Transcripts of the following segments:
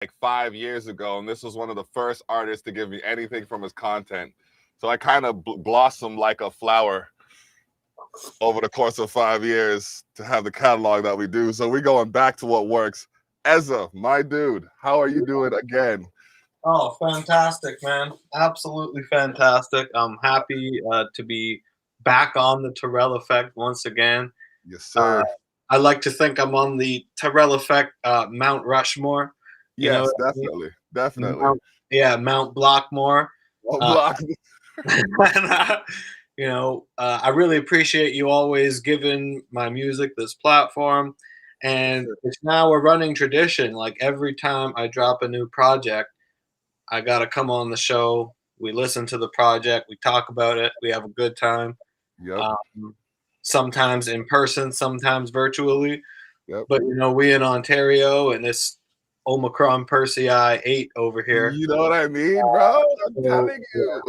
like 5 years ago, and this was one of the first artists to give me anything from his content. So I kind of blossomed like a flower over the course of 5 years to have the catalog that we do. So we're going back to what works. Ezza, my dude, how are you doing again? Oh, fantastic, man. Absolutely fantastic. I'm happy to be back on the Terrell Effect once again. Yes, Uh, sir. I like to think I'm on the Terrell Effect Mount Rushmore. You know Yes, what I definitely. mean? Definitely. Mount Blockmore. What Uh, block? and, I really appreciate you always giving my music this platform. And it's now a running tradition. Like every time I drop a new project, I got to come on the show. We listen to the project. We talk about it. We have a good time. Yep. Um, Sometimes in person, sometimes virtually. Yep. But, we in Ontario and this Omicron Persei 8 over here. You know what I mean, bro? I'm So, telling you.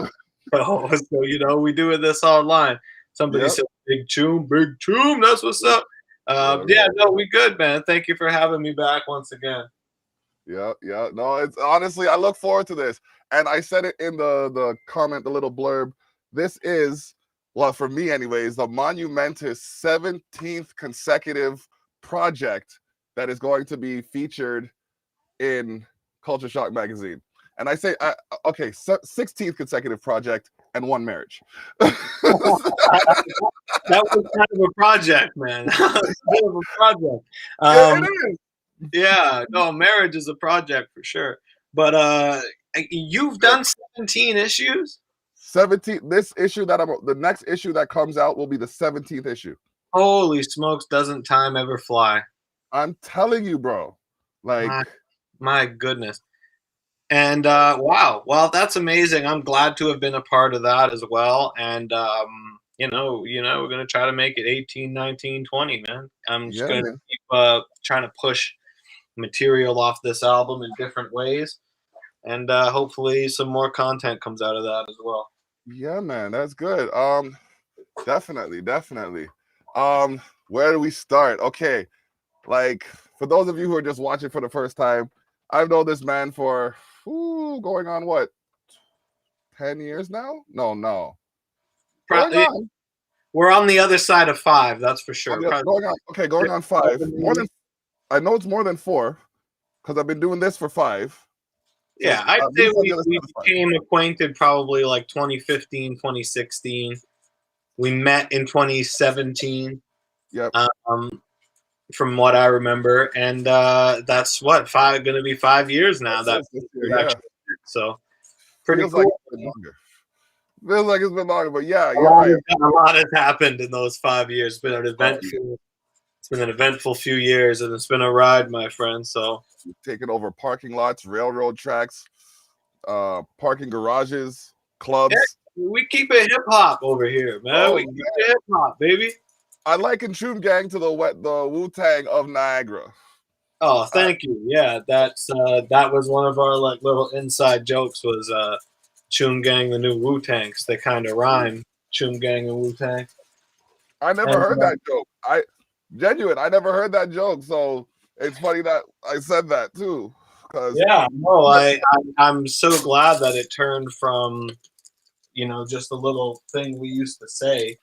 we doing this online. Somebody Yep. said, Big Choom, that's what's up. Yeah, Yeah, no, we good, man. Thank you for having me back once again. yeah, yeah. No, it's honestly, I look forward to this. And I said it in the comment, the little blurb. This is, well, for me anyways, the monumentous 17th consecutive project that is going to be featured in Culcha Shock magazine. And I say, okay, 16th consecutive project and one marriage. That was kind of a project, man. A bit of a project. It is. Yeah, no, marriage is a project for sure. But you've done 17 issues? 17th. This issue that the next issue that comes out will be the 17th issue. Holy smokes, doesn't time ever fly? I'm telling you, bro. Like, my goodness. And wow, well, that's amazing. I'm glad to have been a part of that as well. And we're gonna try to make it 18, 19, 20, man. I'm just yeah, gonna man. keep trying to push material off this album in different ways, and hopefully some more content comes out of that as well. Yeah, man. That's good. Definitely, definitely. Where do we start? Okay, like for those of you who are just watching for the first time, I've known this man for going on what 10 years now? No. Going Probably, on. we're on the other side of 5, that's for sure. Going on. Okay, going on 5. More than I know it's more than 4 because I've been doing this for 5. So Yeah, I'd at say least on the other we side of 5. became acquainted probably like 2015, 2016. We met in 2017. Yep. From what I remember, and that's what going to be 5 years now. That Yeah. so pretty Feels cool. like it's been longer. Feels like it's been longer, but yeah, A you're lot, right. a lot has happened in those 5 years. It's been an eventful. It's been an eventful few years, and it's been a ride, my friend. So Taking over parking lots, railroad tracks, parking garages, yeah, clubs. we keep it hip hop over here, man. Oh, We keep it hip hop, baby. I liken Choom Gang to the Wu-Tang of Niagara. Oh, thank you. Yeah, that was one of our like little inside jokes. Was Choom Gang the new Wu Tangs? They kind of rhyme. Choom Gang and Wu Tang. I never And heard that joke. I never heard that joke. So it's funny that I said that too. Because yeah, no, I'm so glad that it turned from just a little thing we used to say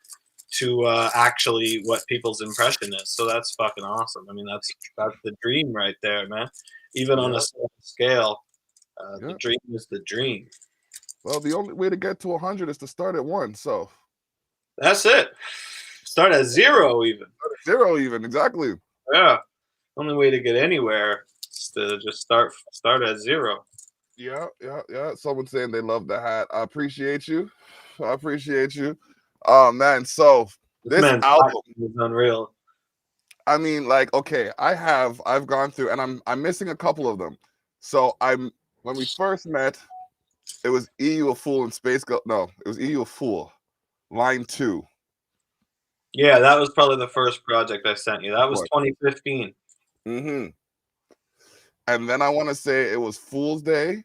to actually what people's impression is. So that's fucking awesome. I mean, that's the dream right there, man. Even on a small scale, the dream is the dream. Well, the only way to get to 100 is to start at 1. So that's it. Start at 0 even. 0 even, exactly. Yeah. Only way to get anywhere is to just start at 0. Yeah. Someone saying they love the hat. I appreciate you. Oh man, so this album is unreal. I mean, like, okay, I've gone through, and I'm missing a couple of them. So when we first met, it was EU a Fool and Space Go. No, it was EU a Fool, line 2. Yeah, that was probably the first project I sent you. That was 2015. Mm-hmm. And then I want to say it was Fool's Day,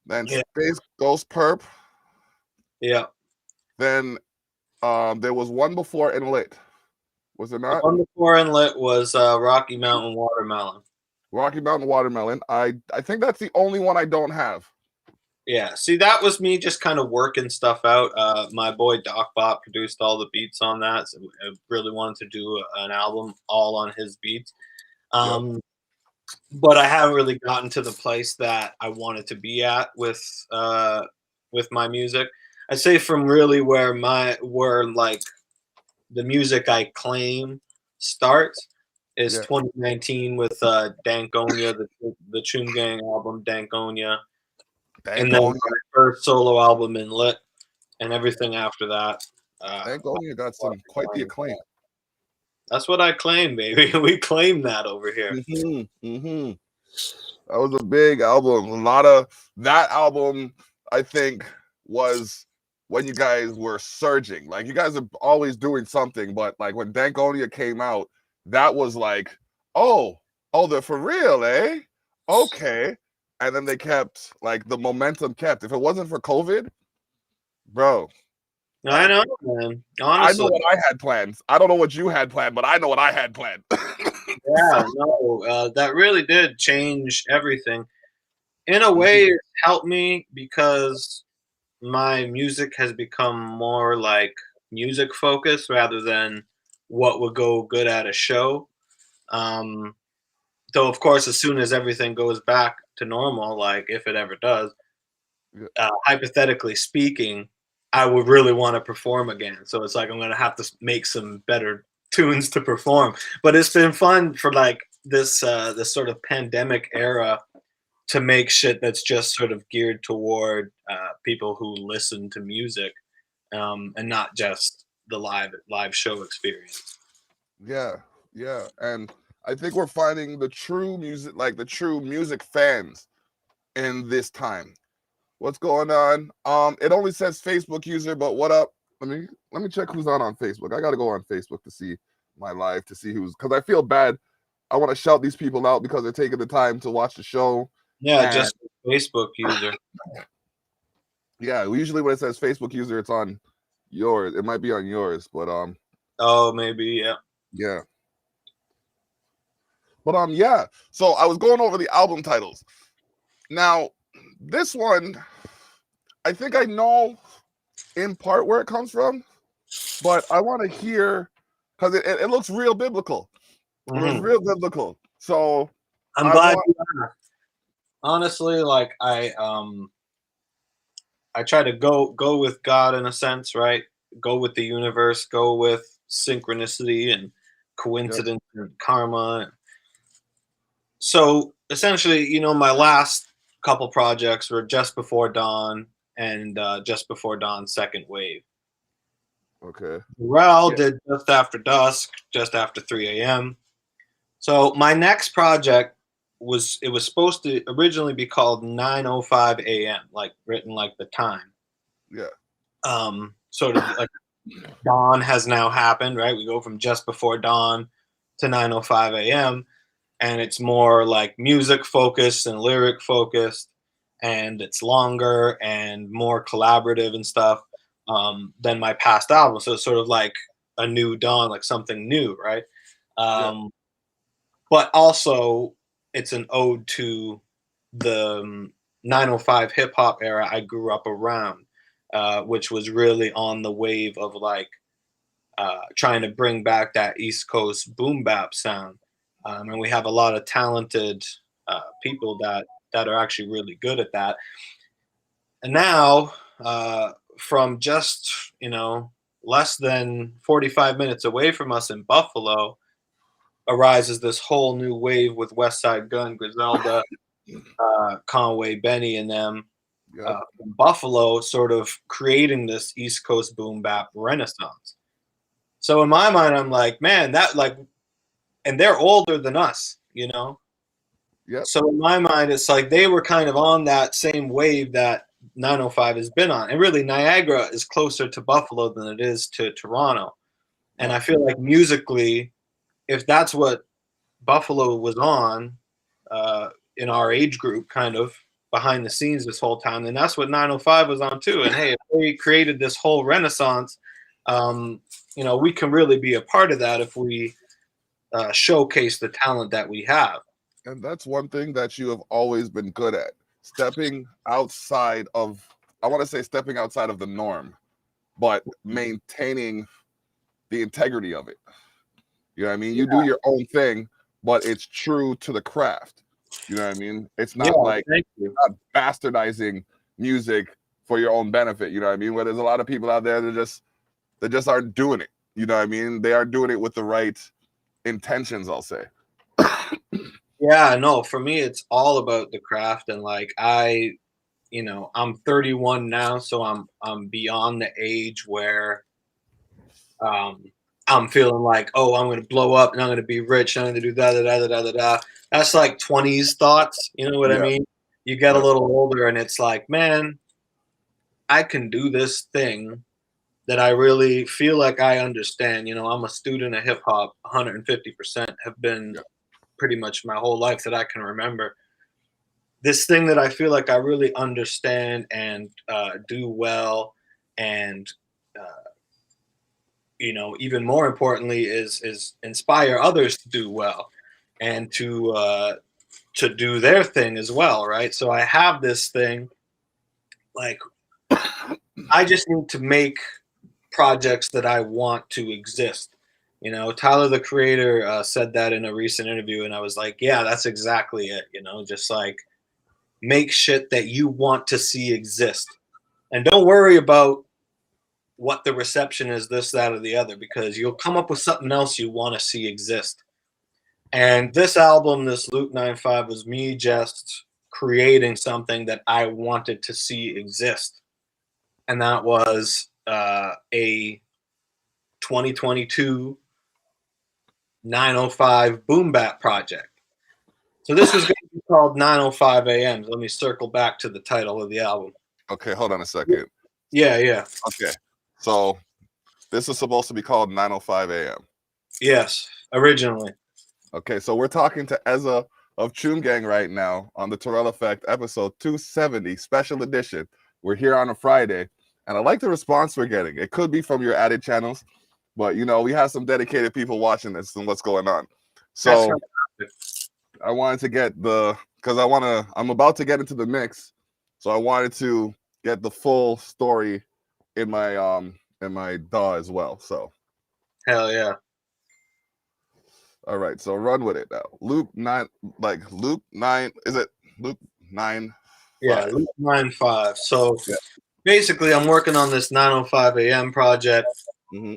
then Space Ghost Perp. Yeah. Then there was one before Inlet. Was there not? The one before Inlet was Rocky Mountain Watermelon. Rocky Mountain Watermelon. I think that's the only one I don't have. Yeah, see, that was me just kind of working stuff out. My boy Doc Bot produced all the beats on that, so I really wanted to do an album all on his beats. Yep. But I haven't really gotten to the place that I wanted to be at with my music. I say from really where like the music I claim starts is Yeah. 2019 with Dankonia, the Choom Gang album Dankonia, and then Dangonia. my first solo album in Lit, and everything after that. Dangonia got some quite the acclaim. That's what I claim, baby. We claim that over here. Mm-hmm. That was a big album. A lot of that album, I think, was when you guys were surging. Like you guys are always doing something, but like when Dankonia came out, that was like, oh, they're for real, eh? Okay. And then they kept like the momentum kept. If it wasn't for COVID, bro, I like know, man. I know Honestly, what I had planned. I don't know what you had planned, but I know what I had planned. yeah, no, that really did change everything. In a way, Mhm. it helped me because my music has become more like music focused rather than what would go good at a show. Um, though, of course, as soon as everything goes back to normal, like if it ever does, Yeah. hypothetically speaking, I would really want to perform again. So it's like I'm gonna have to make some better tunes to perform. But it's been fun for like this sort of pandemic era to make shit that's just sort of geared toward people who listen to music and not just the live show experience. Yeah, yeah. And I think we're finding the true music, like the true music fans in this time. What's going on? It only says Facebook user, but what up? Let me check who's on Facebook. I gotta go on Facebook to see my live to see who's because I feel bad. I want to shout these people out because they're taking the time to watch the show. Yeah, And just Facebook user. yeah, usually when it says Facebook user, it's on yours. It might be on yours, but Oh, maybe, yeah. yeah. But yeah. So I was going over the album titles. Now, this one, I think I know in part where it comes from, but I want to hear because it looks real biblical. It looks Hmm. real biblical. So I'm I glad want, you asked. Honestly, like I try to go with God in a sense, right? Go with the universe, go with synchronicity and yep, coincidence and karma. So essentially, my last couple projects were Just Before Dawn and Just Before Dawn Second Wave. okay, Rel yeah, did Just After Dusk, Just After 3 a.m. So my next project was supposed to originally be called 9:05 a.m., like written like the time. yeah, Sort of like dawn has now happened, right? We go from just before dawn to 9:05 a.m. and it's more like music focused and lyric focused, and it's longer and more collaborative and stuff than my past album. So it's sort of like a new dawn, like something new, right? yeah, Um, but also it's an ode to the 905 hip hop era I grew up around, which was really on the wave of like trying to bring back that East Coast boom bap sound. And we have a lot of talented people that are actually really good at that. And now, from just less than 45 minutes away from us in Buffalo, arises this whole new wave with West Side Gun, Griselda, Conway, Benny, and them yep, from Buffalo, sort of creating this East Coast boom bap renaissance. So in my mind, I'm like, man, that like, and they're older than us. yep, So in my mind, it's like they were kind of on that same wave that 905 has been on. And really, Niagara is closer to Buffalo than it is to Toronto. And yep, I feel like musically, if that's what Buffalo was on in our age group, kind of behind the scenes this whole time, then that's what 905 was on too. And hey, if they created this whole renaissance, we can really be a part of that if we showcase the talent that we have. And that's one thing that you have always been good at. Stepping outside of, I want to say stepping outside of the norm, but maintaining the integrity of it. You know what I mean? You do your own thing, but it's true to the craft. You know what I mean? It's Yeah, not like thank you. not bastardizing music for your own benefit. You know what I mean? Where there's a lot of people out there that just aren't doing it. You know what I mean? They aren't doing it with the right intentions, I'll say. Yeah, no, for me it's all about the craft, and like I'm 31 now, so I'm beyond the age where um I'm feeling like, oh, I'm gonna blow up and I'm gonna be rich and I'm gonna do da da da da da da da. That's like 20s thoughts, you know what I Yeah, mean? You get a yeah, little older and it's like, man, I can do this thing that I really feel like I understand. I'm a student of hip hop, 150% have been yeah. pretty much my whole life that I can remember. This thing that I feel like I really understand and do well, and even more importantly, is inspire others to do well and to do their thing as well, right? So I have this thing, like I just need to make projects that I want to exist. Tyler the Creator said that in a recent interview, and I was like, yeah, that's exactly it. Just like make shit that you want to see exist, and don't worry about what the reception is, this, that, or the other, because you'll come up with something else you want to see exist. And this album, this Luke 95, was me just creating something that I wanted to see exist, and that was a 2022 905 Boom Bap project. So this was going to be called 905 AM. Let me circle back to the title of the album. Okay, hold on a second. Yeah. Okay, so this is supposed to be called 9:05 a.m. Yes, originally. Okay, so we're talking to Ezza of Choom Gang right now on the Terrell Effect episode 270 special edition. We're here on a Friday, and I like the response we're getting. It could be from your added channels, but we have some dedicated people watching this and what's going on. That's So fantastic. I wanted to get because I'm about to get into the mix, so I wanted to get the full story in my DAW as well. So Hell yeah. all right, so run with it now. Luke 9, like Luke 9, is it Luke 9 Yeah, 5? Luke 95. So Yeah. basically, I'm working on this 905 AM project. Mm-hmm.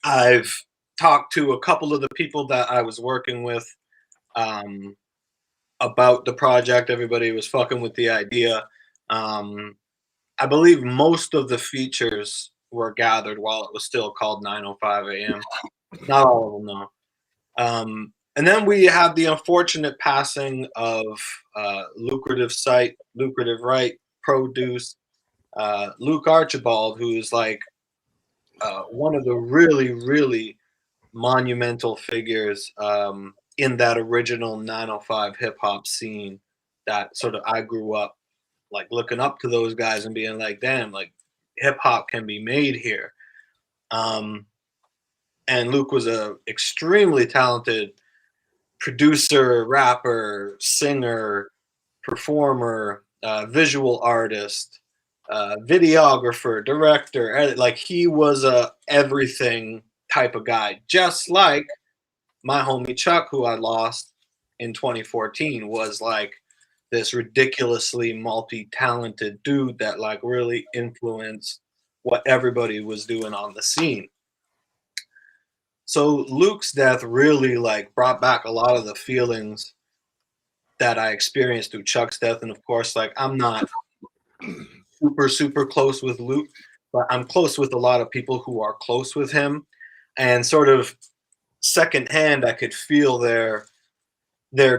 I've talked to a couple of the people that I was working with um, about the project. Everybody was fucking with the idea. Um, I believe most of the features were gathered while it was still called 905 AM. Not all of them, though. And then we have the unfortunate passing of lucrative site, lucrative right, produce, Luke Archibald, who's like one of the really, really monumental figures in that original 905 hip hop scene that sort of I grew up like looking up to those guys and being like, damn, like hip hop can be made here. Um, and Luke was a extremely talented producer, rapper, singer, performer, visual artist, videographer, director. Like he was a everything type of guy, just like my homie Chuck, who I lost in 2014, was like this ridiculously multi-talented dude that like really influenced what everybody was doing on the scene. So Luke's death really like brought back a lot of the feelings that I experienced through Chuck's death. And of course, like I'm not super close with Luke, but I'm close with a lot of people who are close with him. And sort of secondhand, I could feel their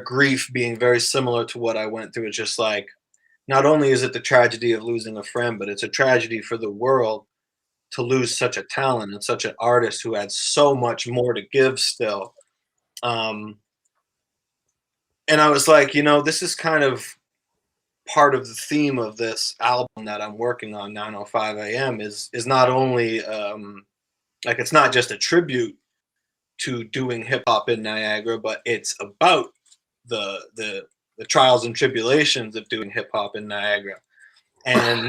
grief being very similar to what I went through. It's just like not only is it the tragedy of losing a friend, but it's a tragedy for the world to lose such a talent and such an artist who had so much more to give still. Um, and I was like, this is kind of part of the theme of this album that I'm working on, 905 AM, is not only like it's not just a tribute to doing hip hop in Niagara, but it's about the trials and tribulations of doing hip hop in Niagara. And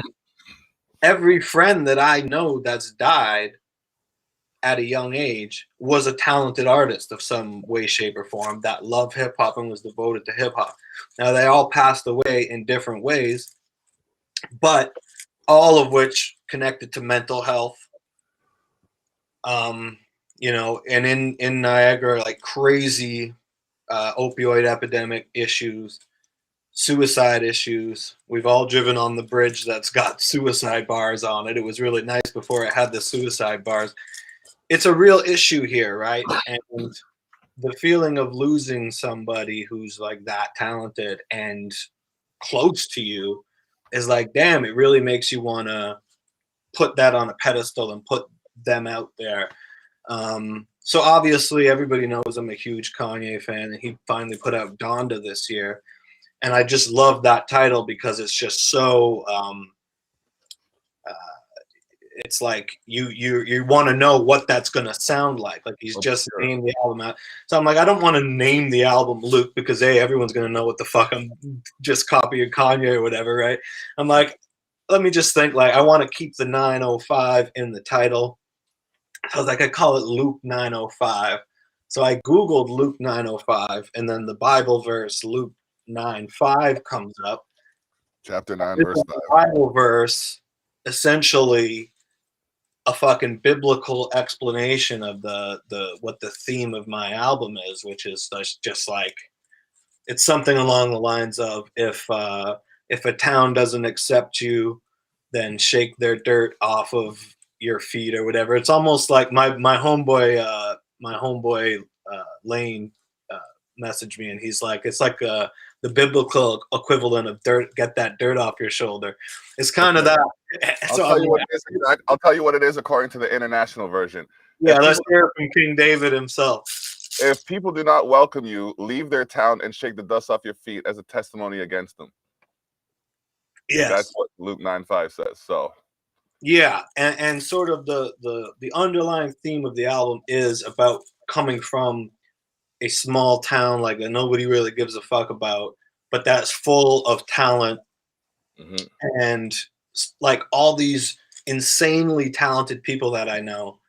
every friend that I know that's died at a young age was a talented artist of some way, shape, or form that loved hip hop and was devoted to hip hop. Now, they all passed away in different ways, but all of which connected to mental health. You know, and in Niagara, like crazy opioid epidemic issues, suicide issues. We've all driven on the bridge that's got suicide bars on it. It was really nice before it had the suicide bars. It's a real issue here, right? And the feeling of losing somebody who's like that talented and close to you is like, damn, it really makes you want to put that on a pedestal and put them out there. So obviously everybody knows I'm a huge Kanye fan, and he finally put out Donda this year. And I just love that title because it's just so it's like you want to know what that's gonna sound like. Like he's just named the album out. So I'm like, I don't want to name the album Luke because everyone's gonna know what the fuck I'm just copying Kanye or whatever, right? I'm like, let me just think, like I want to keep the 905 in the title. I was like, I call it Luke 905. So I Googled Luke 905, and then the Bible verse Luke 9:5 comes up. Chapter 9, verse 5. Bible verse, essentially a fucking biblical explanation of the what the theme of my album is, which is just like, it's something along the lines of if a town doesn't accept you, then shake their dirt off of your feet or whatever. It's almost like my homeboy Lane messaged me, and he's like, it's like the biblical equivalent of dirt. Get that dirt off your shoulder. It's kind of that. I'll tell you what it is according to the international version. Yeah, let's hear it from King David himself. If people do not welcome you, leave their town and shake the dust off your feet as a testimony against them. Yes. That's what Luke 9:5 says. So yeah, and sort of the underlying theme of the album is about coming from a small town like that nobody really gives a fuck about, but that's full of talent. And like all these insanely talented people that I know,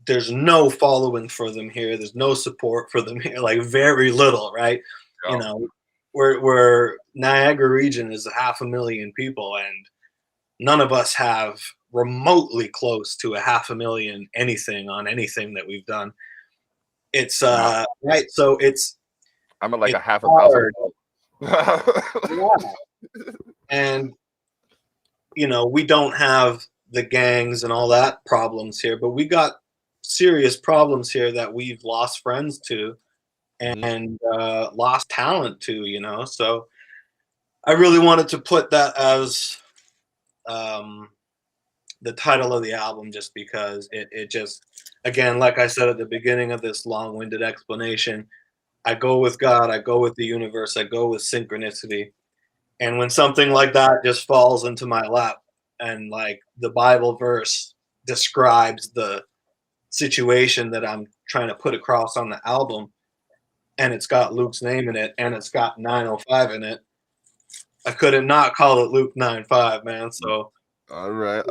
there's no following for them here. There's no support for them here, like very little, right? Yeah. You know, we're Niagara region is 500,000 people, and none of us have remotely close to 500,000 anything on anything that we've done. It's right. So I'm at like 500,000. Yeah. And you know, we don't have the gangs and all that problems here, but we got serious problems here that we've lost friends to and lost talent to, you know. So I really wanted to put that as the title of the album, just because it just, again, like I said at the beginning of this long-winded explanation, I go with God, I go with the universe, I go with synchronicity. And when something like that just falls into my lap, and like the Bible verse describes the situation that I'm trying to put across on the album, and it's got Luke's name in it, and it's got 905 in it, I couldn't not call it Luke 9:5, man. So all right.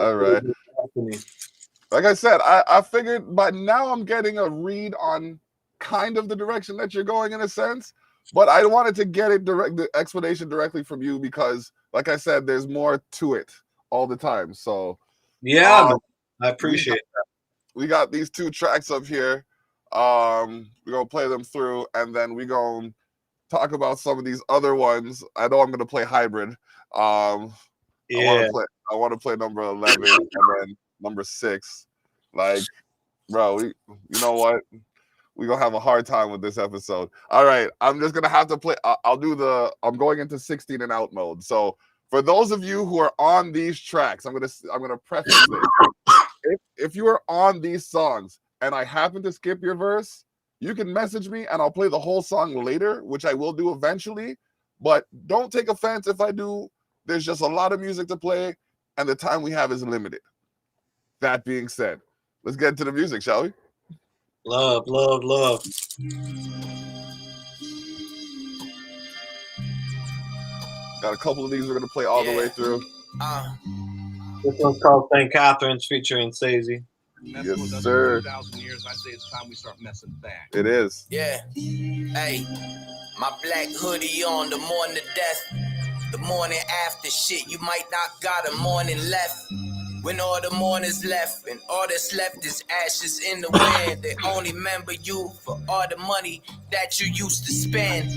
Like I said, I figured by now I'm getting a read on kind of the direction that you're going in a sense, but I wanted to get the explanation directly from you because, like I said, there's more to it all the time. So yeah, I appreciate that. We got these 2 tracks up here. We're gonna play them through, and then we're gonna talk about some of these other ones. I know I'm gonna play hybrid. I want to play number 11 and then number 6. Like, bro, you know what? We're gonna have a hard time with this episode. All right, I'm just gonna have to play. I'm going into 16 and out mode. So for those of you who are on these tracks, I'm gonna preface this. If you are on these songs and I happen to skip your verse, you can message me and I'll play the whole song later, which I will do eventually. But don't take offense if I do. There's just a lot of music to play, and the time we have is limited. That being said, let's get into the music, shall we? Love. Got a couple of these we're gonna play all the way through. This one's called St. Catherine's featuring Sazy. Yes, sir. 2,000 years, I say it's time we start messing back. It is. Yeah. Hey, my black hoodie on the morning of death. The morning after shit, you might not got a morning left. When all the mornings left and all that's left is ashes in the wind. They only remember you for all the money that you used to spend.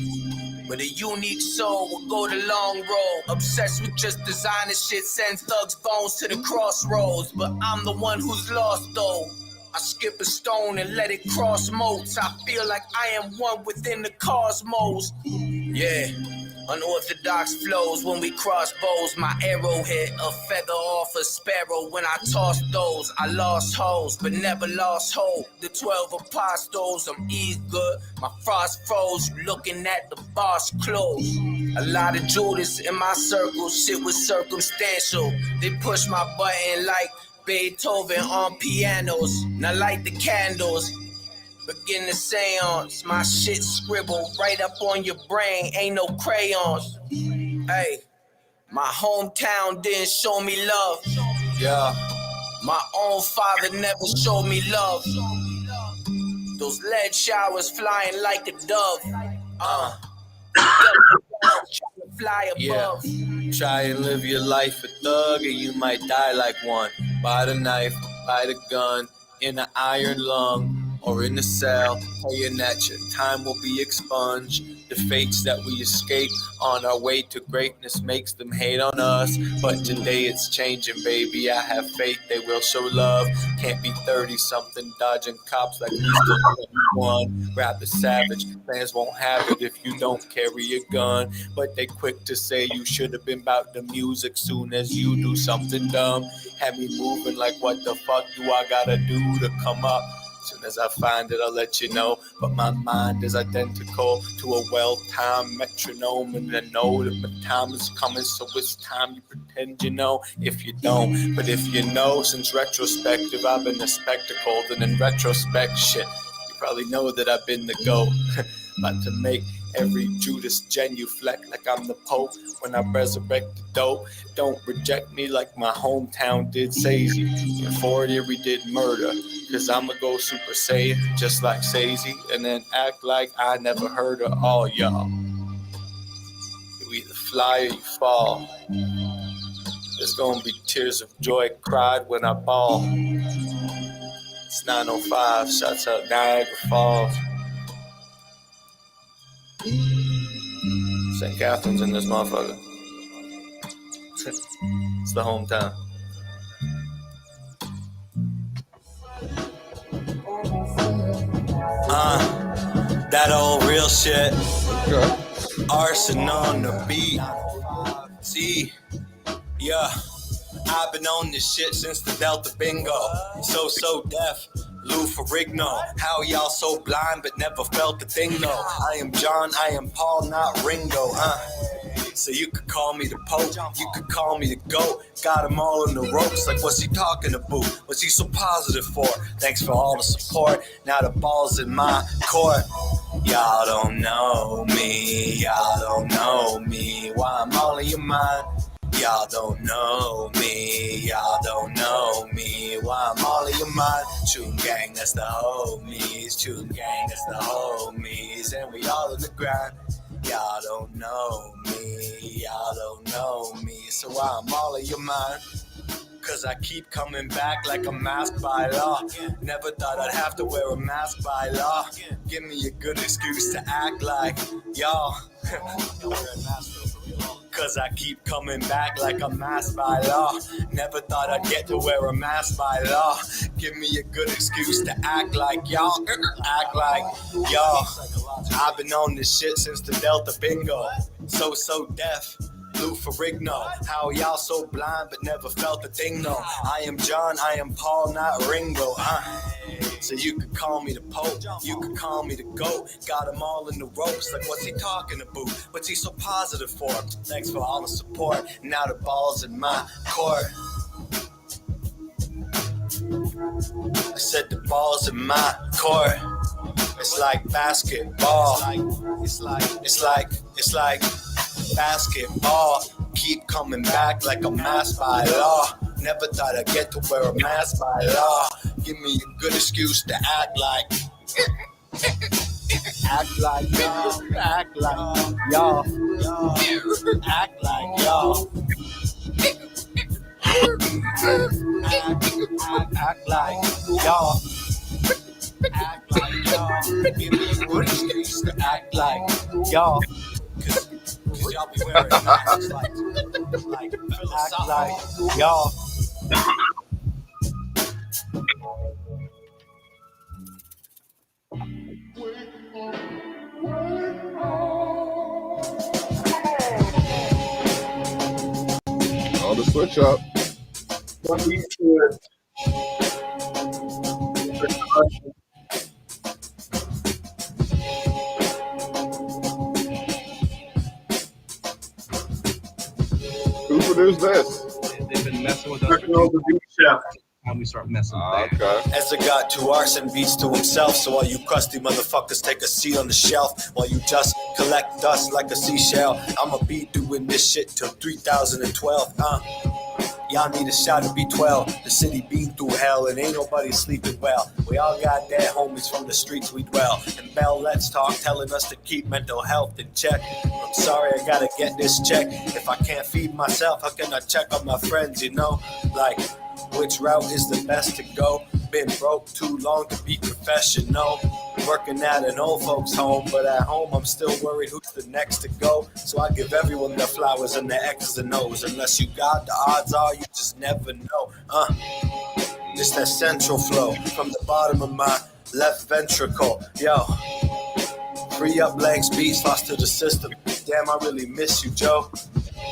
But a unique soul will go the long road. Obsessed with just designer shit, send thugs phones to the crossroads. But I'm the one who's lost though. I skip a stone and let it cross moats. I feel like I am one within the cosmos. Yeah, unorthodox flows when we cross bows. My arrow hit a feather off a sparrow. When I tossed those, I lost hoes, but never lost hope. The 12 apostles, I'm eager. My frost froze, looking at the boss close. A lot of Judas in my circle, shit was circumstantial. They push my button like Beethoven on pianos. Now light the candles, begin the seance. My shit scribbled right up on your brain, ain't no crayons. Hey, my hometown didn't show me love. Yeah, my own father never showed me love. Those lead showers flying like a dove. Trying to fly above. Try and live your life a thug, and you might die like one. By the knife, by the gun, in an iron lung, or in a cell, praying that your time will be expunged. The fates that we escape on our way to greatness makes them hate on us. But today it's changing, baby. I have faith they will show love. Can't be 30-something dodging cops like we still 21. Rap is savage, fans won't have it if you don't carry a gun. But they quick to say you should have been about the music soon as you do something dumb. Had me moving like what the fuck do I gotta do to come up? Soon as I find it, I'll let you know. But my mind is identical to a well-timed metronome, and I know that my time is coming, so it's time you pretend you know. If you don't, but if you know, since retrospective, I've been a spectacle. Then in retrospect, shit, you probably know that I've been the GOAT. About to make every Judas genuflect like I'm the Pope when I resurrect the dope. Don't reject me like my hometown did Sazy. In 40 we did murder, cause I'ma go super safe just like Sazy, and then act like I never heard of all y'all. You either fly or you fall. There's gonna be tears of joy cried when I ball. It's 9:05, shots out Niagara Falls. St. Catherine's in this motherfucker. It's the hometown. That old real shit. Okay. Arson on the beat. See, yeah. I've been on this shit since the Delta Bingo. So deaf. Lou Ferrigno, how y'all so blind but never felt the thing though. I am John, I am Paul, not Ringo, So you could call me the Pope, you could call me the GOAT. Got him all in the ropes, like what's he talking about? What's he so positive for? Thanks for all the support, now the ball's in my court. Y'all don't know me, y'all don't know me. Why I'm all in your mind? Y'all don't know me, y'all don't know me. Why I'm all in your mind? Choom gang, that's the homies. Choom gang, that's the homies. And we all in the grind. Y'all don't know me, y'all don't know me. So why I'm all in your mind? Cause I keep coming back like a mask by law. Never thought I'd have to wear a mask by law. Give me a good excuse to act like y'all. Cause I keep coming back like a mask by law. Never thought I'd get to wear a mask by law. Give me a good excuse to act like y'all. Act like y'all. I've been on this shit since the Delta Bingo. So deaf. Lou Ferrigno, how y'all so blind but never felt a thing though. I am John, I am Paul, not Ringo. So you could call me the Pope, you could call me the GOAT. Got them all in the ropes, like what's he talking about? What's he so positive for? Thanks for all the support, now the ball's in my court. I said the ball's in my court. It's like basketball. It's like basketball. Keep coming back like a mask by law. Never thought I'd get to wear a mask by law. Give me a good excuse to act like y'all. Act like y'all. Act like y'all. Act like y'all. Act like y'all. Give me a good excuse to act like y'all. Cause y'all be wearing masks like act like y'all. Oh, the switch up. What we do is Who produced this? They've been messing with us working on the beat chef. time we start messing with that. Okay. Ezza got 2 arson beats to himself. So all you crusty motherfuckers take a seat on the shelf while you just collect dust like a seashell. I'ma be doing this shit till 3012. Y'all need a shot of B12. The city beamed through hell and ain't nobody sleeping well. We all got dead homies from the streets we dwell. And Bell Let's Talk telling us to keep mental health in check. I'm sorry, I gotta get this check. If I can't feed myself, how can I check on my friends, you know? Like, which route is the best to go? Been broke too long to be professional. Working at an old folks home, but at home I'm still worried who's the next to go. So I give everyone their flowers and their X's and O's. Unless you got the odds are you just never know. Just that central flow from the bottom of my left ventricle. Yo, free up legs, beats lost to the system. Damn, I really miss you, Joe.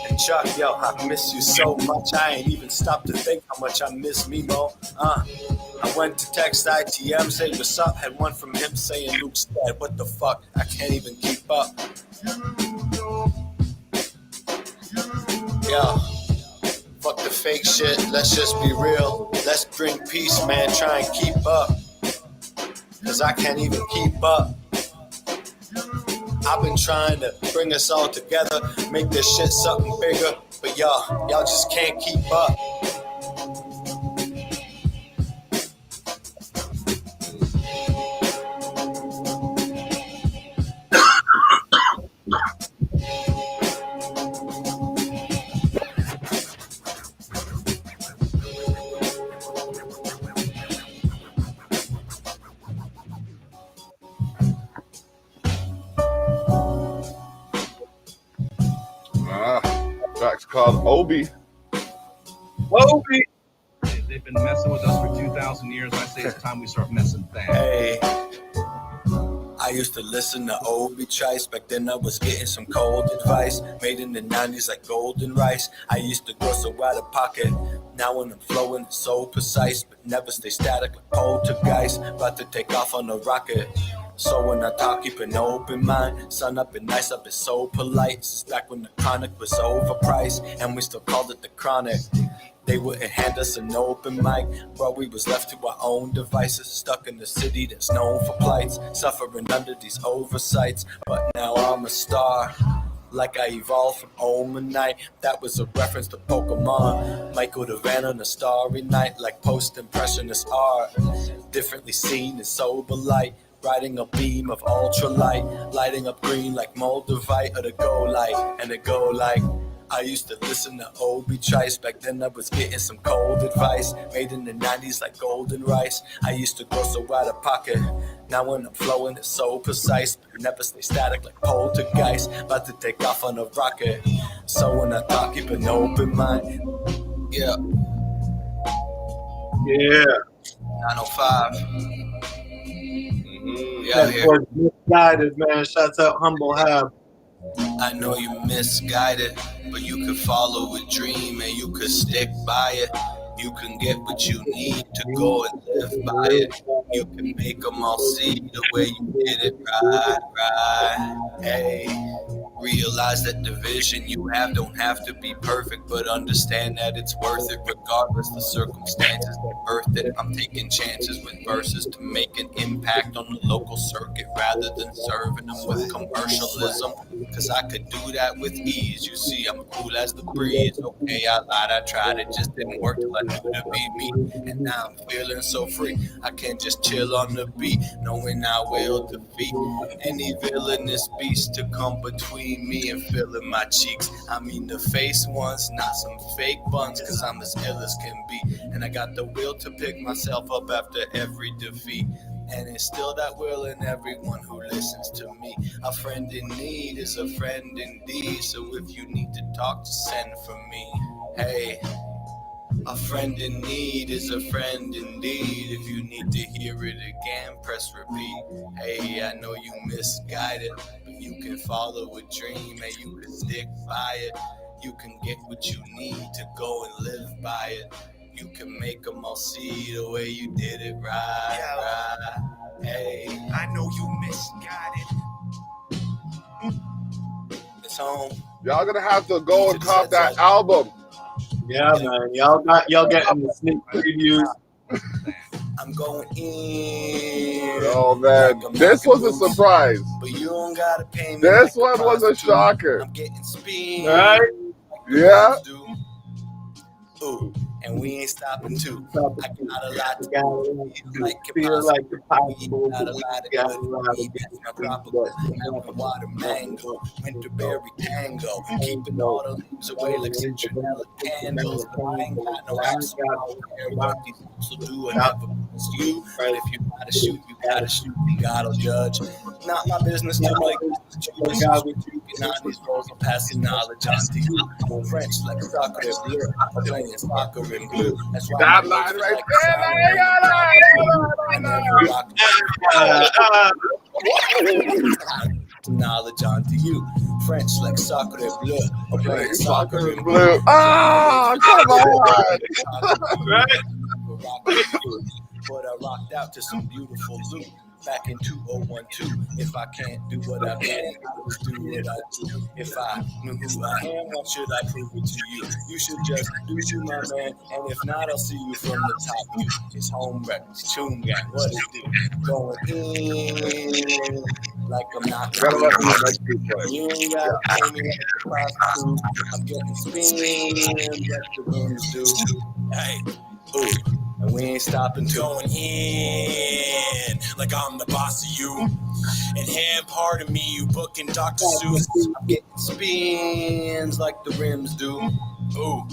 And Chuck, yo, I miss you so much. I ain't even stopped to think how much I miss me, Mo. I went to text ITM, say what's up. Had one from him saying Luke's dead. What the fuck? I can't even keep up. Yo, fuck the fake shit. Let's just be real. Let's bring peace, man. Try and keep up. Cause I can't even keep up. I've been trying to bring us all together, make this shit something bigger, but y'all just can't keep up. Track's called Obi. Obi. They've been messing with us for 2,000 years. I say it's time we start messing back. Hey, I used to listen to Obi Trice. Back then I was getting some cold advice. Made in the 90s like golden rice. I used to go so out of pocket. Now when I'm flowing, it's so precise. But never stay static like poltergeist. About to take off on a rocket. So when I talk, keep an open mind. Sun up and nice up is so polite. It's back when the chronic was overpriced. And we still called it the chronic. They wouldn't hand us an open mic, but we was left to our own devices, stuck in the city that's known for plights, suffering under these oversights. But now I'm a star, like I evolved from Omanite. That was a reference to Pokemon. Michael Devan on a starry night, like post-impressionist art, differently seen in sober light. Riding a beam of ultralight, lighting up green like Moldavite, or the go light, and the go like. I used to listen to Obi Trice. Back then I was getting some cold advice. Made in the 90s like golden rice. I used to go so out of pocket. Now when I'm flowing it's so precise. Never stay static like poltergeist. About to take off on a rocket. So when I talk, keep an open mind. Yeah. Yeah. 905. That was misguided, man. Shouts out Humble Hab. I know you misguided, but you could follow a dream and you could stick by it. You can get what you need to go and live by it. You can make them all see the way you did it right. Hey, Realize that the vision you have don't have to be perfect, but understand that it's worth it regardless the circumstances that birthed it. I'm taking chances with verses to make an impact on the local circuit rather than serving them with commercialism, cause I could do that with ease. You see, I'm cool as the breeze. Okay, I lied, I tried, it just didn't work till I knew to be me. And now I'm feeling so free, I can't just chill on the beat, knowing I will defeat any villainous beast to come between me and filling my cheeks. I mean the face ones, not some fake buns, cause I'm as ill as can be. And I got the will to pick myself up after every defeat. And it's still that will in everyone who listens to me. A friend in need is a friend indeed. So if you need to talk, just send for me. Hey, a friend in need is a friend indeed. If you need to hear it again, press repeat. Hey, I know you misguided, but you can follow a dream and you can stick by it. You can get what you need to go and live by it. You can make them all see the way you did it right. Hey, I know you misguided. it's home. Y'all gonna have to go and cop that album. Yeah, man. Y'all getting the sneak previews. I'm going in. Oh man, this was a surprise. But you don't gotta pay me. This one was a shocker. I'm getting speed. Right? Yeah. Ooh, and we ain't stopping too. I got a lot to Feel like the possible. got a lot of tropical water mango, winterberry tango, keeping all the leaves away like citronella candles. But I ain't got no action. I don't care what these people do, and never promise you. But if you gotta shoot, you gotta shoot. And God'll judge. Not my business to make God with you. Behind these roles, I'm passing knowledge on to you. French like soccer and blue. I'm playing soccer and blue. That's why That line right there. Knowledge onto you. French like soccer and bleu. I'm playing soccer and blue. Blue. Ah, come on. But I rocked out to some beautiful loot back in 2012. If I can't do what I can, I'll just do what I do. If I knew who I am, why should I prove it to you? You should just do you, my man. And if not, I'll see you from the top view. It's home wreck, it's Choom gang. What is it? Going in like I'm not. You ain't got to pay me like a prostitute. I'm getting spins like the rooms do. Hey, ooh. And we ain't stopping till Going in like I'm the boss of you. And hand part of me, you booking Dr. Seuss. I'm getting spins like the rims do. Ooh,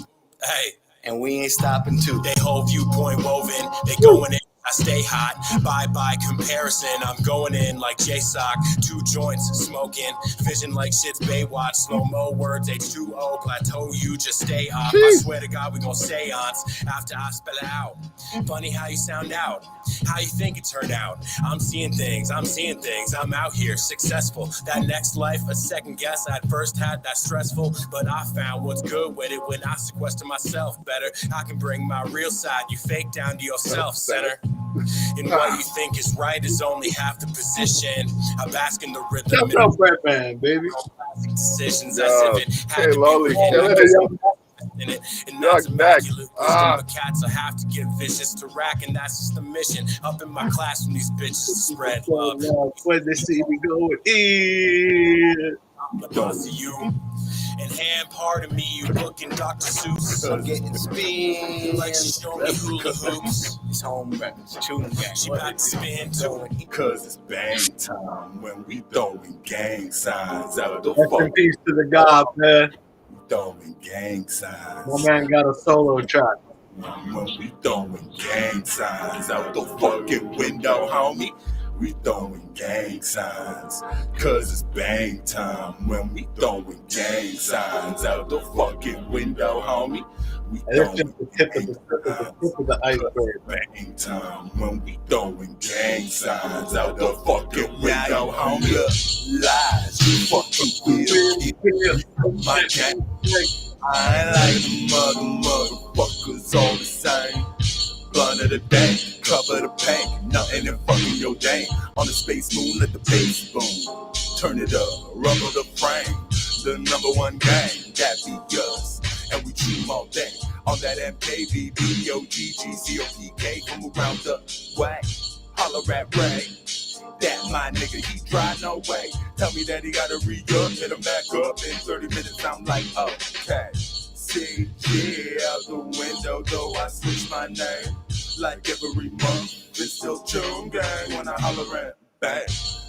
hey, And we ain't stopping too. they whole viewpoint woven. They going in. I stay hot, by comparison. I'm going in like J-Sock, 2 joints smoking, vision like shit's Baywatch, slow-mo words, H2O, plateau, you just stay off. I swear to God, we gon' seance after I spell it out. Funny how you sound out, how you think it turned out. I'm seeing things, I'm out here, successful. That next life, a second guess, I first had that stressful, but I found what's good with it when I sequester myself better. I can bring my real side, you fake down to yourself, center. And what you think is right is only half the position. I bask in the rhythm What's up, Brett Man, baby? decisions Yo, as if it had hey, to Lolly, be kill wrong. it. In it. And that's Yuck, back. immaculate wisdom. Ah. But cats I have to get vicious to rack, and that's just the mission. Up in my class from these bitches to spread love. When they see me going in. I'm the boss of you. And hand part of me, you booking Dr. Seuss. I'm getting spins Like she showed me hula hoops. It's home wreck, it's Choom gang. She about to spin too. Cause it's bang time when we throwing gang signs out the Rest in fuck. peace to the God, man. We throwing gang signs. My man got a solo track. When we throwing gang signs out the fucking window, homie. We throwing gang signs. Cause it's bang time when we throwing gang signs out the fucking window, homie. We And it's throwing just the tip of the iceberg. bang time when we throwing gang signs out the fucking window, homie. Lies, you fucking will. My gang. I ain't like the motherfuckers all the same. Blunt of the day, cover the paint, nothing in fucking your day. On the space moon, let the bass boom. Turn it up, rumble the frame. the #1 gang, that be us. And we Choom all day on that MKB, BOGG, COPK from around the way. Holler at Ray. That my nigga, he dry, no way. Tell me that he gotta re-up, hit him back up in 30 minutes. I'm like, okay. See, yeah, out the window, though I switch my name. Like every month, it's still Choom gang when I holler at bang.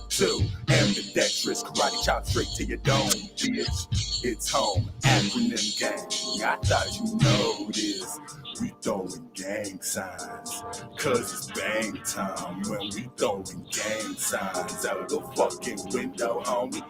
2, ambidextrous, karate chop straight to your dome, bitch. It's home, acronym gang. I thought you know this. We throwing gang signs, cause it's bang time. When we throwing gang signs out the fucking window, homie.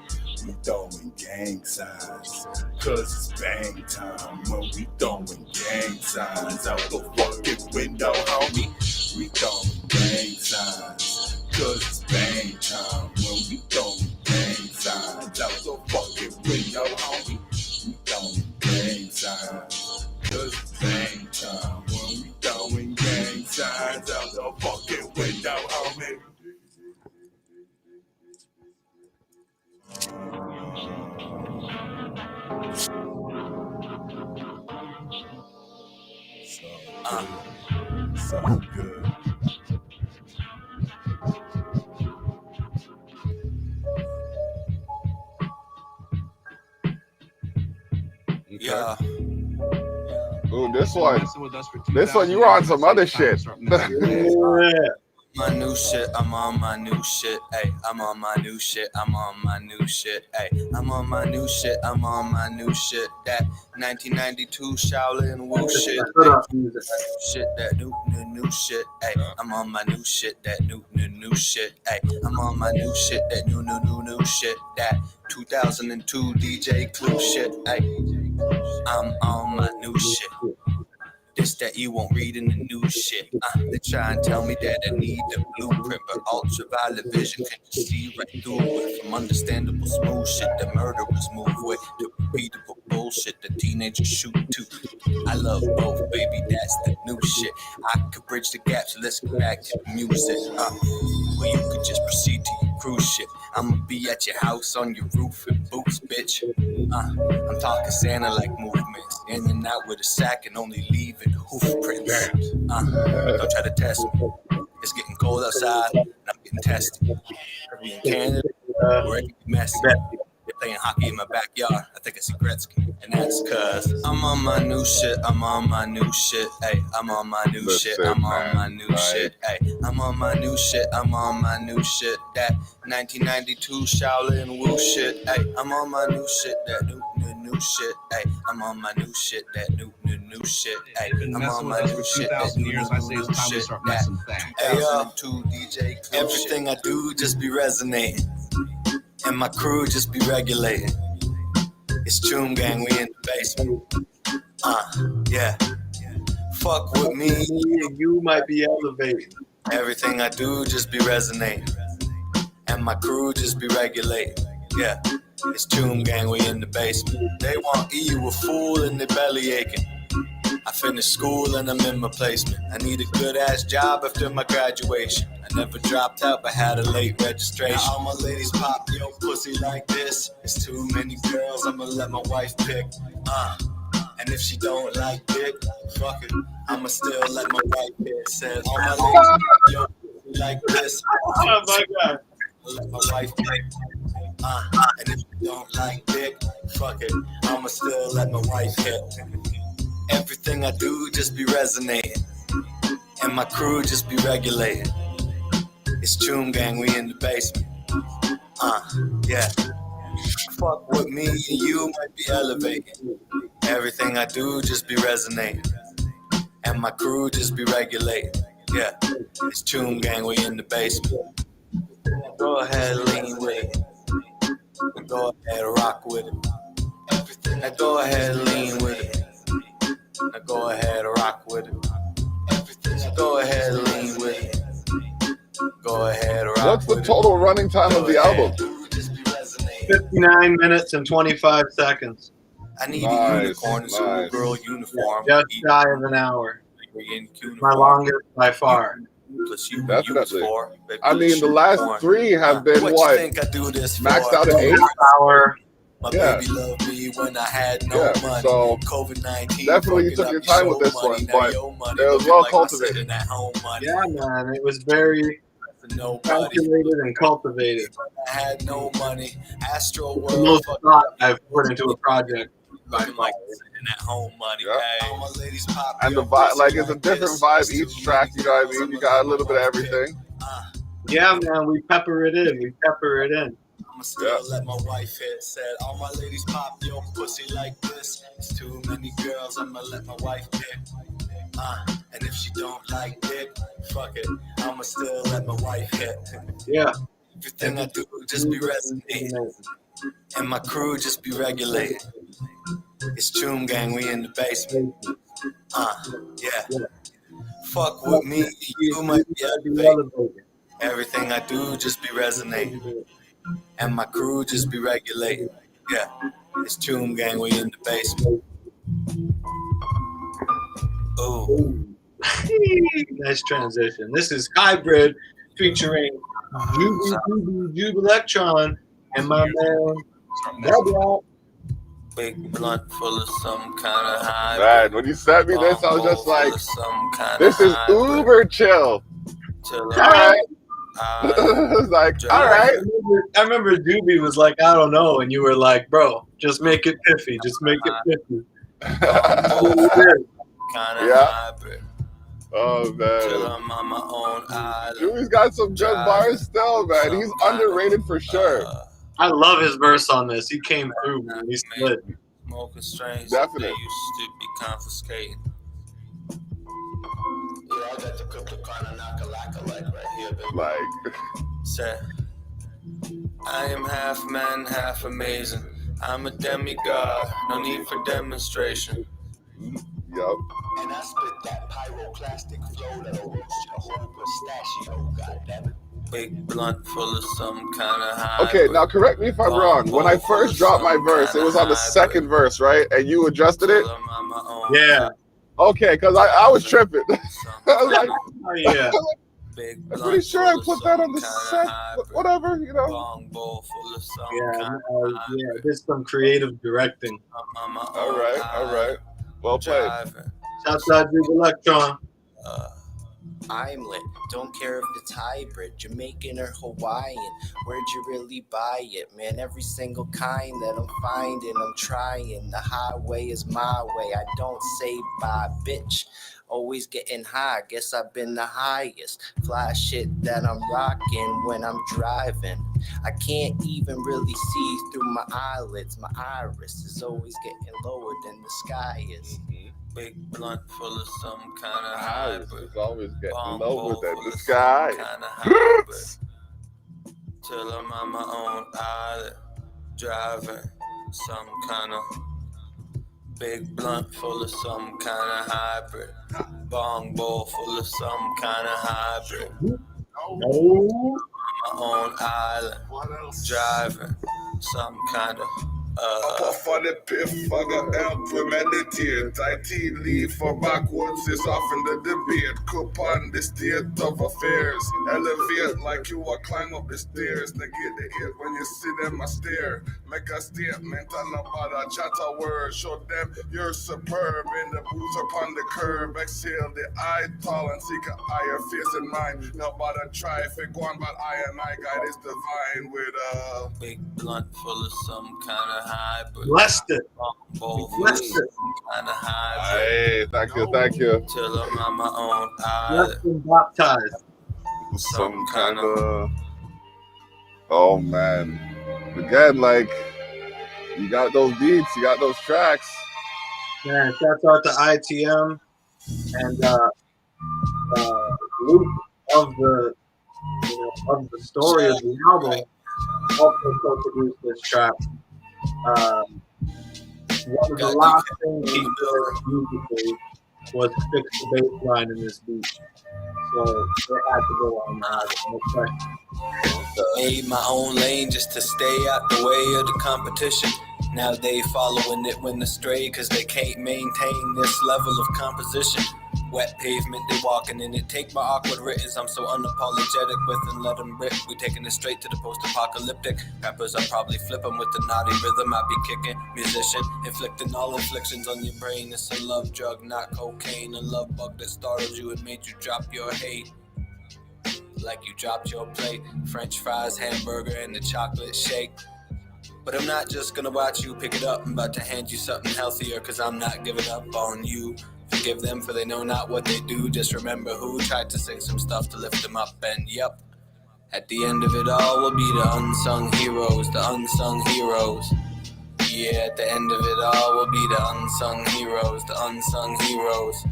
We throwing gang signs, cause it's bang time. When we throwing gang signs out the fucking window, homie. We throwing gang signs, cause it's bang time. When we throwing gang signs out the fucking window, homie. We throwing gang signs, cause it's bang time. When we throwing gang signs out the fucking window, homie. Sound good. Yeah. Ooh, this one. Messing with us for This one, 2,000 you were on years, some I say other it's time to shit. start messing. My new shit, I'm on my new shit, ayy. I'm on my new shit, I'm on my new shit, ayy. I'm on my new shit, I'm on my new shit. That 1992 Shaolin Wu shit, shit, that new shit, ayy. I'm on my new shit, that new shit, ayy. I'm on my new shit, that new shit. That 2002 DJ Clue shit, ayy. I'm on my new shit. This that you won't read in the news shit. They try and tell me that I need the blueprint, but ultraviolet vision can just see right through it. From understandable smooth shit that murderers move with, to repeatable bullshit that teenagers shoot to. I love both, baby, that's the new shit. I could bridge the gap, so let's get back to the music. Well, you could just proceed to your cruise ship. I'ma be at your house on your roof in boots, bitch. I'm talking Santa-like movements, in and out with a sack and only leaving hoof prints. Don't try to test me. It's getting cold outside, and I'm getting tested. We in Canada, where it can be messy. They're playing hockey in my backyard. I think I see Gretzky, and that's cause I'm on my new shit. I'm on my new shit. Ayy, I'm on my new shit. I'm on my new shit. Ayy, I'm on my new shit. I'm on my new shit. That 1992 Shaolin Wu shit. Ayy, I'm on my new shit. That new shit. Ayy, I'm on my new shit. That new shit. They've been Ayy, I'm messing on with my us new for shit. 2,000 years. I say it's time we start messing back. Hey, 2002 DJ Clue. Everything I do just be resonating, and my crew just be regulating. It's Choom gang, we in the basement. Yeah. Fuck with me, You might be elevating. everything I do just be resonating, and my crew just be regulating. Yeah. It's Choom gang, we in the basement. They want you a fool and they belly aching. I finished school and I'm in my placement. I need a good ass job after my graduation. I never dropped out but had a late registration. Now all my ladies pop yo pussy like this. It's too many girls, I'ma let my wife pick. And if she don't like dick, fuck it, I'ma still let my wife pick. Says all my ladies pop yo pussy like this. Oh my god. Let my wife pick. And if you don't like dick, fuck it, I'ma still let my wife hit. Everything I do just be resonating, and my crew just be regulating. It's Choom gang, we in the basement. Yeah. Fuck with me and you might be elevating. Everything I do just be resonating, and my crew just be regulating. Yeah. It's Choom gang, we in the basement. Go ahead, lean with it. Go ahead, rock with it. Everything. Now go ahead, lean with it. Now go ahead, rock with it. Everything. Now go ahead, lean with it. Go ahead, rock What's the with total running time of the album? 59 minutes and 25 seconds. I need Nice, a unicorn in nice. schoolgirl uniform. Just shy of an hour. Uniform. My longest by far. Plus you Definitely. use for, baby, I mean, the last unicorn. 3 have been what? what? You think I do this Maxed for? out at 8? Hour. My Yeah. baby loved me when I had no Yeah, money. so COVID-19 definitely you fucking took up your time with show this money. one, Now but your money it was looking well like my cultivated. sitting at home money. Yeah, man, it was very For nobody. calculated and cultivated. I had no money. Astro The World most fucking thought up. I've put into a project by Looking far. like sitting at home money. Yeah. Hey. All my ladies pop And the your vibe, pussy like it's a like different this. vibe It's each too track. many You know what I girls, mean? I'ma You got a let little my bit of wife pick. everything. Yeah, man, we pepper it in. We pepper it in. I'ma still let my wife hit. Said all my ladies pop your pussy like this. It's too many girls, I'ma let my wife pick. And if she don't like dick, fuck it. I'ma still let my wife hit. Yeah. Everything I do just be resonating. And my crew just be regulated. It's Choom Gang, we in the basement. Yeah. Fuck with me, you might be elevated. Everything I do just be resonating. And my crew just be regulating. Yeah. It's Choom Gang, we in the basement. Ooh. Nice transition. This is Hybrid featuring Jube Electron and my man Bubba. Big blunt full of some kind of high. Man, when you sent me this, I was just like, some this is uber chill. All right. I was like, all right. I remember Doobie was like, I don't know, and you were like, bro, just make it piffy, just make it piffy. Yeah. Oh man. I'm on my own island. Dude's got some good bars still, man. He's underrated for sure. I love his verse on this. He came through, man. He's lit. Smoking strains. Definitely. They used to be confiscating. Yeah, I got the crypto kind of knock-a-lack-a-like right here, baby. Like. Say, I am half man, half amazing. I'm a demigod. No need for demonstration. Yup. And I spit that pyroclastic flow that'll roast your whole pistachio, goddammit. Big blunt full of some kind of high. Okay, now correct me if I'm wrong. When I first dropped my verse, it was on the second verse, right? And you adjusted it? Yeah. Okay, because I was tripping. I was like, oh, yeah. I'm pretty sure I put that on the second, whatever, you know. Yeah, there's some creative directing. All right. Well played. Shouts out to Electron. I'm lit. Don't care if it's hybrid, Jamaican or Hawaiian. Where'd you really buy it, man? Every single kind that I'm finding, I'm trying. The highway is my way. I don't say bye, bitch. Always getting high. Guess I've been the highest. Fly shit that I'm rocking when I'm driving. I can't even really see through my eyelids. My iris is always getting lower than the sky is. Big blunt full of some kind of hybrid. It's always getting lower than the sky. Till I'm on my own island, driving some kind of big blunt full of some kind of hybrid. Bong bowl full of some kind of hybrid. My own island, driving some kind of Puff for the piff, I got help to meditate. IT leave for backwards, it's often the debate. Coupon the state of affairs. Elevate like you will climb up the stairs. Negate the hate when you see them a stare. Make a statement and about a chatter word. Show them you're superb in the boots upon the curb. Exhale the eye tall and seek a higher face in mind. Nobody try if it go on, but I and I guide is divine with a big blunt full of some kind of hybrid. Blessed it. Blessed it. Kind of hybrid. Hey, thank you. Till I'm on my own Blessed and baptized. Some kind of. Oh man. Again, like, you got those beats, you got those tracks. Man, shouts out to ITM and Luke of the story of the album. Also co-produced this track. One of the last things he did musically was fix the bass line in this beat. So it had to go on that. Made my own lane just to stay out the way of the competition. Now they following it when astray, cause they can't maintain this level of composition. Wet pavement, they walking in it. Take my awkward writtens, I'm so unapologetic with and let them rip. We taking it straight to the post-apocalyptic. Rappers, I probably flip them with the naughty rhythm. I be kicking, musician, inflicting all afflictions on your brain. It's a love drug, not cocaine. A love bug that startled you and made you drop your hate. Like you dropped your plate. French fries, hamburger, and the chocolate shake. But I'm not just gonna watch you pick it up. I'm about to hand you something healthier, cause I'm not giving up on you. Forgive them for they know not what they do. Just remember who tried to sing some stuff to lift them up. And yep, at the end of it all will be the unsung heroes. The unsung heroes. Yeah, at the end of it all will be the unsung heroes. The unsung heroes.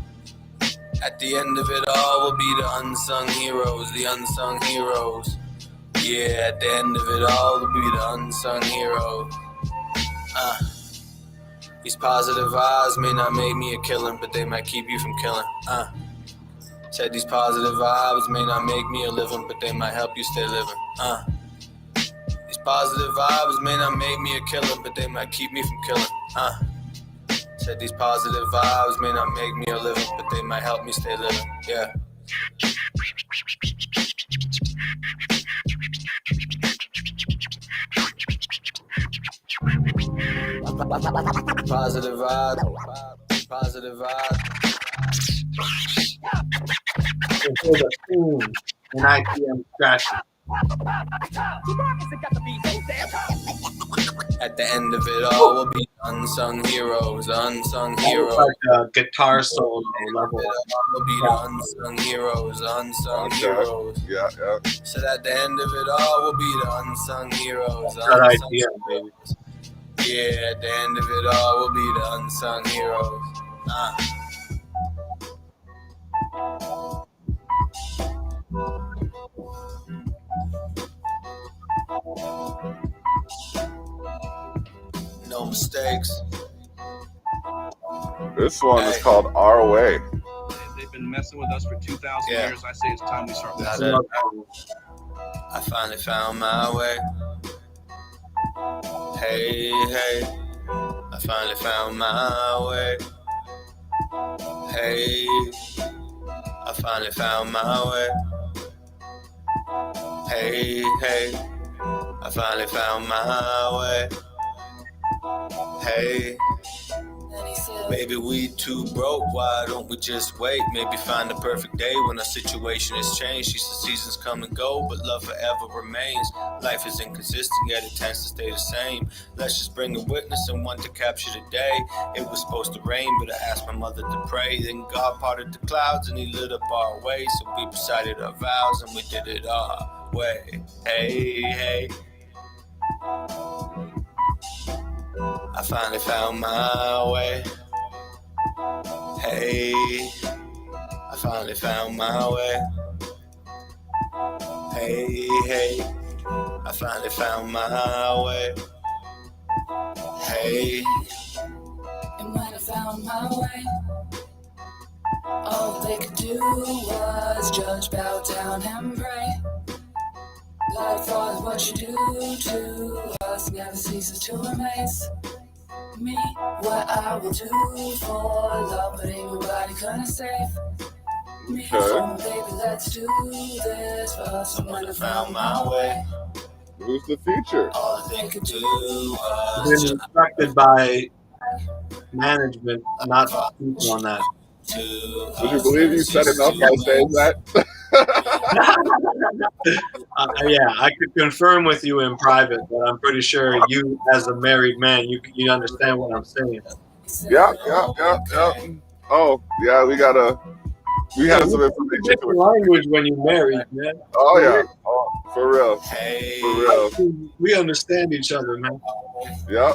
At the end of it all will be the unsung heroes. The unsung heroes. Yeah, at the end of it all will be the unsung heroes. These positive vibes may not make me a killer, but they might keep you from killing. Said these positive vibes may not make me a living, but they might help you stay living. These positive vibes may not make me a killer, but they might keep me from killing. Said these positive vibes may not make me a living, but they might help me stay living. Yeah. Positive vibe. Positive vibe. Here's a Choom and IPM scratching. At the end of it all will be unsung heroes. Unsung heroes. Like a guitar solo level. Will be the unsung heroes. Unsung heroes. Yeah, yeah. So at the end of it all will be the unsung heroes. That Unsung idea, baby. Yeah, at the end of it all will be the unsung heroes. No mistakes. This one is called Our Way. They've been messing with us for 2,000 Yeah. years. I say it's time we start Now messing. that I finally found my way. Hey, hey. I finally found my way. Hey, I finally found my way. Hey, hey, I finally found my way. Hey, maybe we too broke, why don't we just wait? Maybe find the perfect day when our situation has changed. She said seasons come and go, but love forever remains. Life is inconsistent, yet it tends to stay the same. Let's just bring a witness and one to capture the day. It was supposed to rain, but I asked my mother to pray. Then God parted the clouds and he lit up our way. So we recited our vows and we did it our way. Hey, hey, I finally found my way. Hey, I finally found my way. Hey, hey, I finally found my way. Hey, And when I found my way, all they could do was judge, bow down and pray. Life was what you do to us, never ceases to amaze me. What I will do for love, but ain't nobody gonna save me. So baby, let's do this for us. And when I found my way, Who's the feature? all they could do Been was instructed by management not to speak on that. Would you believe you said enough by saying that? Yeah, I could confirm with you in private, but I'm pretty sure you, as a married man, you understand what I'm saying. Yeah. Oh, yeah, we have some information. Different language when you married, man. Oh, yeah. Oh, for real. hey, For real. We understand each other, man. Yeah.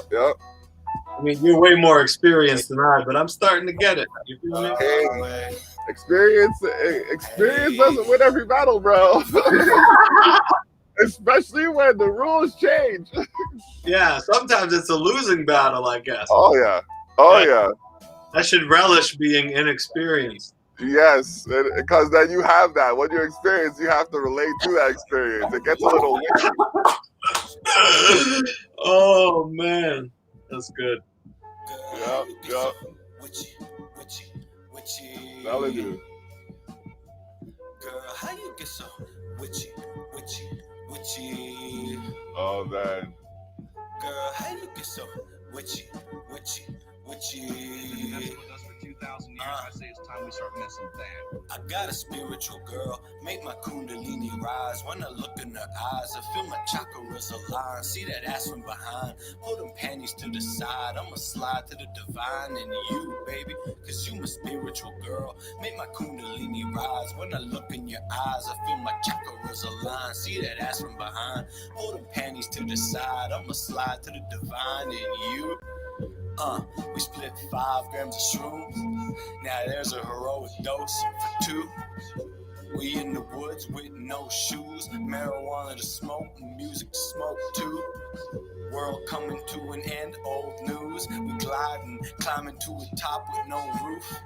I mean, you're way more experienced than I, but I'm starting to get it. You feel me? Hey, experience doesn't win every battle, bro. Especially when the rules change. Yeah, sometimes it's a losing battle, I guess. Oh, yeah. I should relish being inexperienced. Yes, because then you have that. When you experience, you have to relate to that experience. It gets a little weird. Oh, man. That's good. Yeah. Witchy. telling you. Girl, how you get so witchy, witchy, witchy? Oh man. Girl, how you get so witchy, witchy, Messing witchy? with us for 2,000 years, I say it's time we start messing bad. I got a spiritual girl, make my kundalini rise. When I look in her eyes, I feel my chakras align. See that ass from behind, pull them panties to the side. I'ma slide to the divine in you, baby, cause you my spiritual girl. Make my kundalini rise. When I look in your eyes, I feel my chakras align. See that ass from behind, pull them panties to the side. I'ma slide to the divine in you. We split 5 grams of shrooms. Now there's a heroic dose for 2. We in the woods with no shoes. Marijuana to smoke, music to smoke too. World coming to an end, old news. We gliding, climbing to the top with no roof.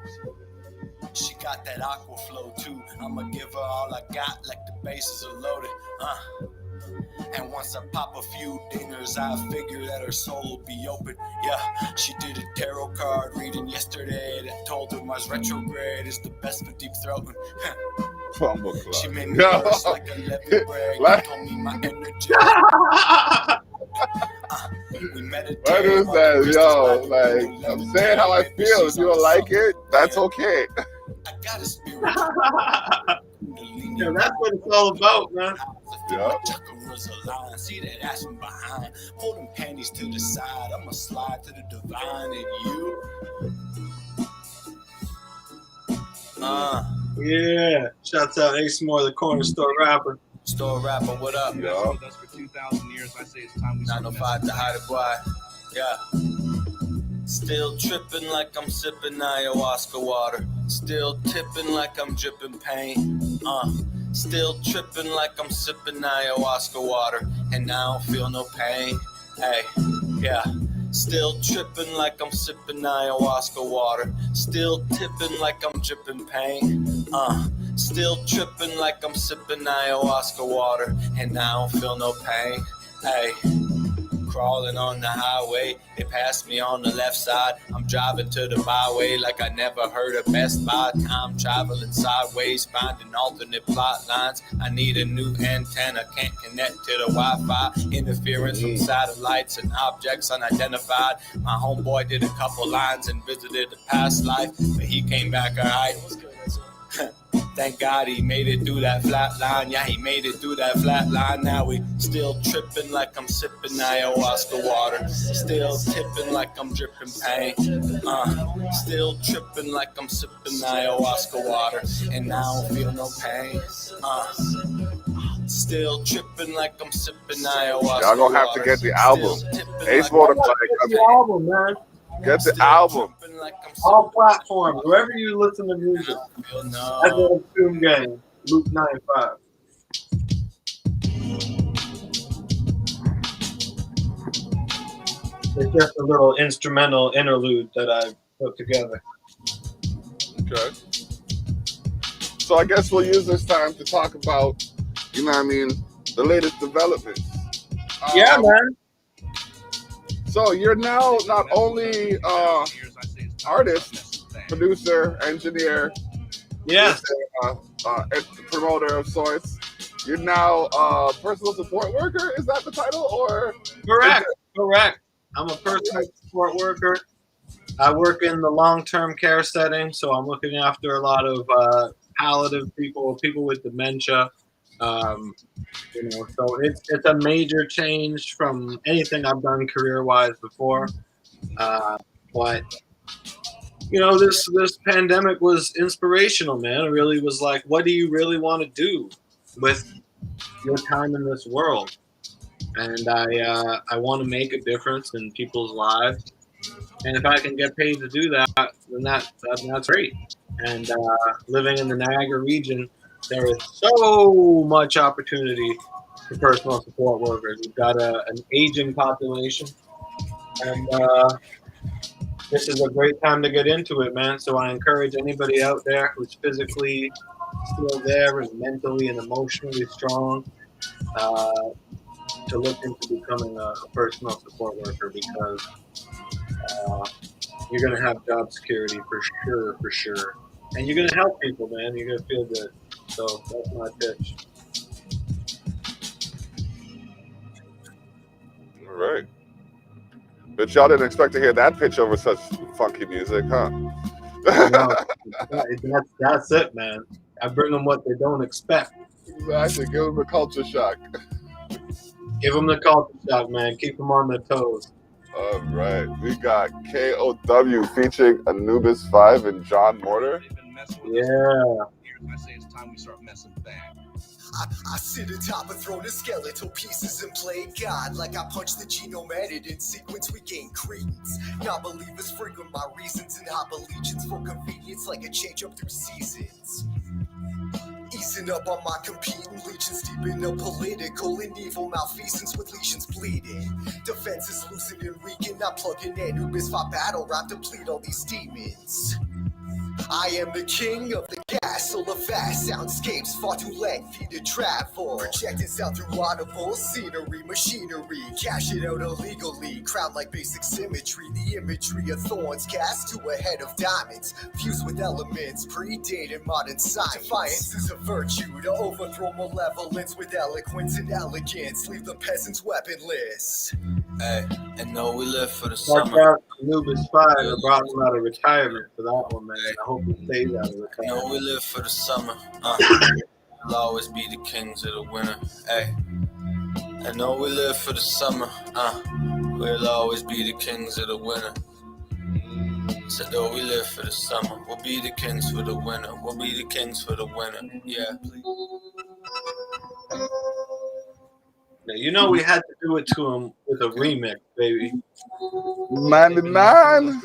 She got that aqua flow too. I'ma give her all I got like the bases are loaded. And once I pop a few dingers, I figure that her soul will be open. Yeah, she did a tarot card reading yesterday that told her Mars retrograde is the best for deep throating. She made me burst like a levy brag. Told me my energy. We meditate. What is that, yo? Like, I'm saying how I feel. If you don't like it, that's okay. I got a spirit. Yeah, that's what it's all about, man. Yeah. See that ass from behind. Pull them panties to the side. I'ma slide to the divine in you. Yeah. Shouts out Ace Moore, the corner store rapper. Store rapper, what up? Messing Yeah. with us for 2,000 years, I say it's time we start 905 messing to hide a boy. Yeah. Still tripping like I'm sipping ayahuasca water. Still tipping like I'm dripping pain. Still tripping like I'm sipping ayahuasca water. And I don't feel no pain. Hey, yeah. Still tripping like I'm sipping ayahuasca water. Still tipping like I'm dripping pain. Still tripping like I'm sipping ayahuasca water. And I don't feel no pain. Hey. Crawling on the highway, they passed me on the left side. I'm driving to the byway like I never heard of Best Buy. Time traveling sideways, finding alternate plot lines. I need a new antenna, can't connect to the Wi-Fi. Interference from satellites and objects unidentified. My homeboy did a couple lines and visited a past life, but he came back alright. Thank God he made it through that flat line. Yeah, he made it through that flat line. Now we still tripping like I'm sipping ayahuasca water. Still tipping like I'm dripping pain. Still tripping like I'm sipping ayahuasca water. And I don't feel no pain. Still tripping like I'm sipping ayahuasca. Y'all gonna have to get the album. Ace Moore, Get the album, man. get the album. All platforms, wherever you listen to music. That's a Choom game. Loop 95. It's just a little instrumental interlude that I put together. Okay. So I guess we'll use this time to talk about, you know what I mean, the latest developments. Yeah, man. So you're now not only artist, producer, engineer, Yes. promoter of sorts. You're now a personal support worker. Is that the title, or Correct. Correct. I'm a personal support worker. I work in the long-term care setting, so I'm looking after a lot of palliative people, people with dementia. You know, so it's a major change from anything I've done career-wise before. But you know, this pandemic was inspirational, man. It really was like, what do you really want to do with your time in this world? And I want to make a difference in people's lives. And if I can get paid to do that, then that's great. And living in the Niagara region, there is so much opportunity for personal support workers. We've got an aging population, and this is a great time to get into it, man. So I encourage anybody out there who's physically still there and mentally and emotionally strong to look into becoming a personal support worker, because you're going to have job security for sure. And you're gonna help people, man. You're gonna feel good. So that's my pitch. All right. But y'all didn't expect to hear that pitch over such funky music, huh? No, that's it, man. I bring them what they don't expect. Exactly. Give them a culture shock. Give them the culture shock, man. Keep them on their toes. All right. We got KOW featuring Anubis 5 and John Mortar. They've been messing with Yeah. us. I say it's time we start messing back. I sit atop a throne of skeletal pieces and play God. Like I punch the genome edit in sequence, we gain credence. Non-believers frequent my reasons and hop allegiance for convenience, like a change up through seasons. Easing up on my competing legions, deep in a political and evil malfeasance with lesions bleeding. Defenses loosened and weakened, I'm plugging Anubis 5 battle rap to deplete all these demons. I am the king of the gas, solar fast soundscapes, far too lengthy to travel. Projecting sound through audible scenery, machinery, cash it out illegally. Crown like basic symmetry, the imagery of thorns cast to a head of diamonds, fused with elements predated modern science. Defiance is a virtue to overthrow malevolence with eloquence and elegance, leave the peasants weaponless. Hey, and know we live for the Talk summer. about Anubis 5. I brought him out of retirement for that one, man. I hope he stays out of Know retirement. we live for the summer. We'll always be the kings of the winter. Hey, I know we live for the summer. We'll always be the kings of the winter. So though we live for the summer, we'll be the kings for the winter. We'll be the kings for the winter. Yeah. Now, you know we had to do it to him with a remix, baby. 99.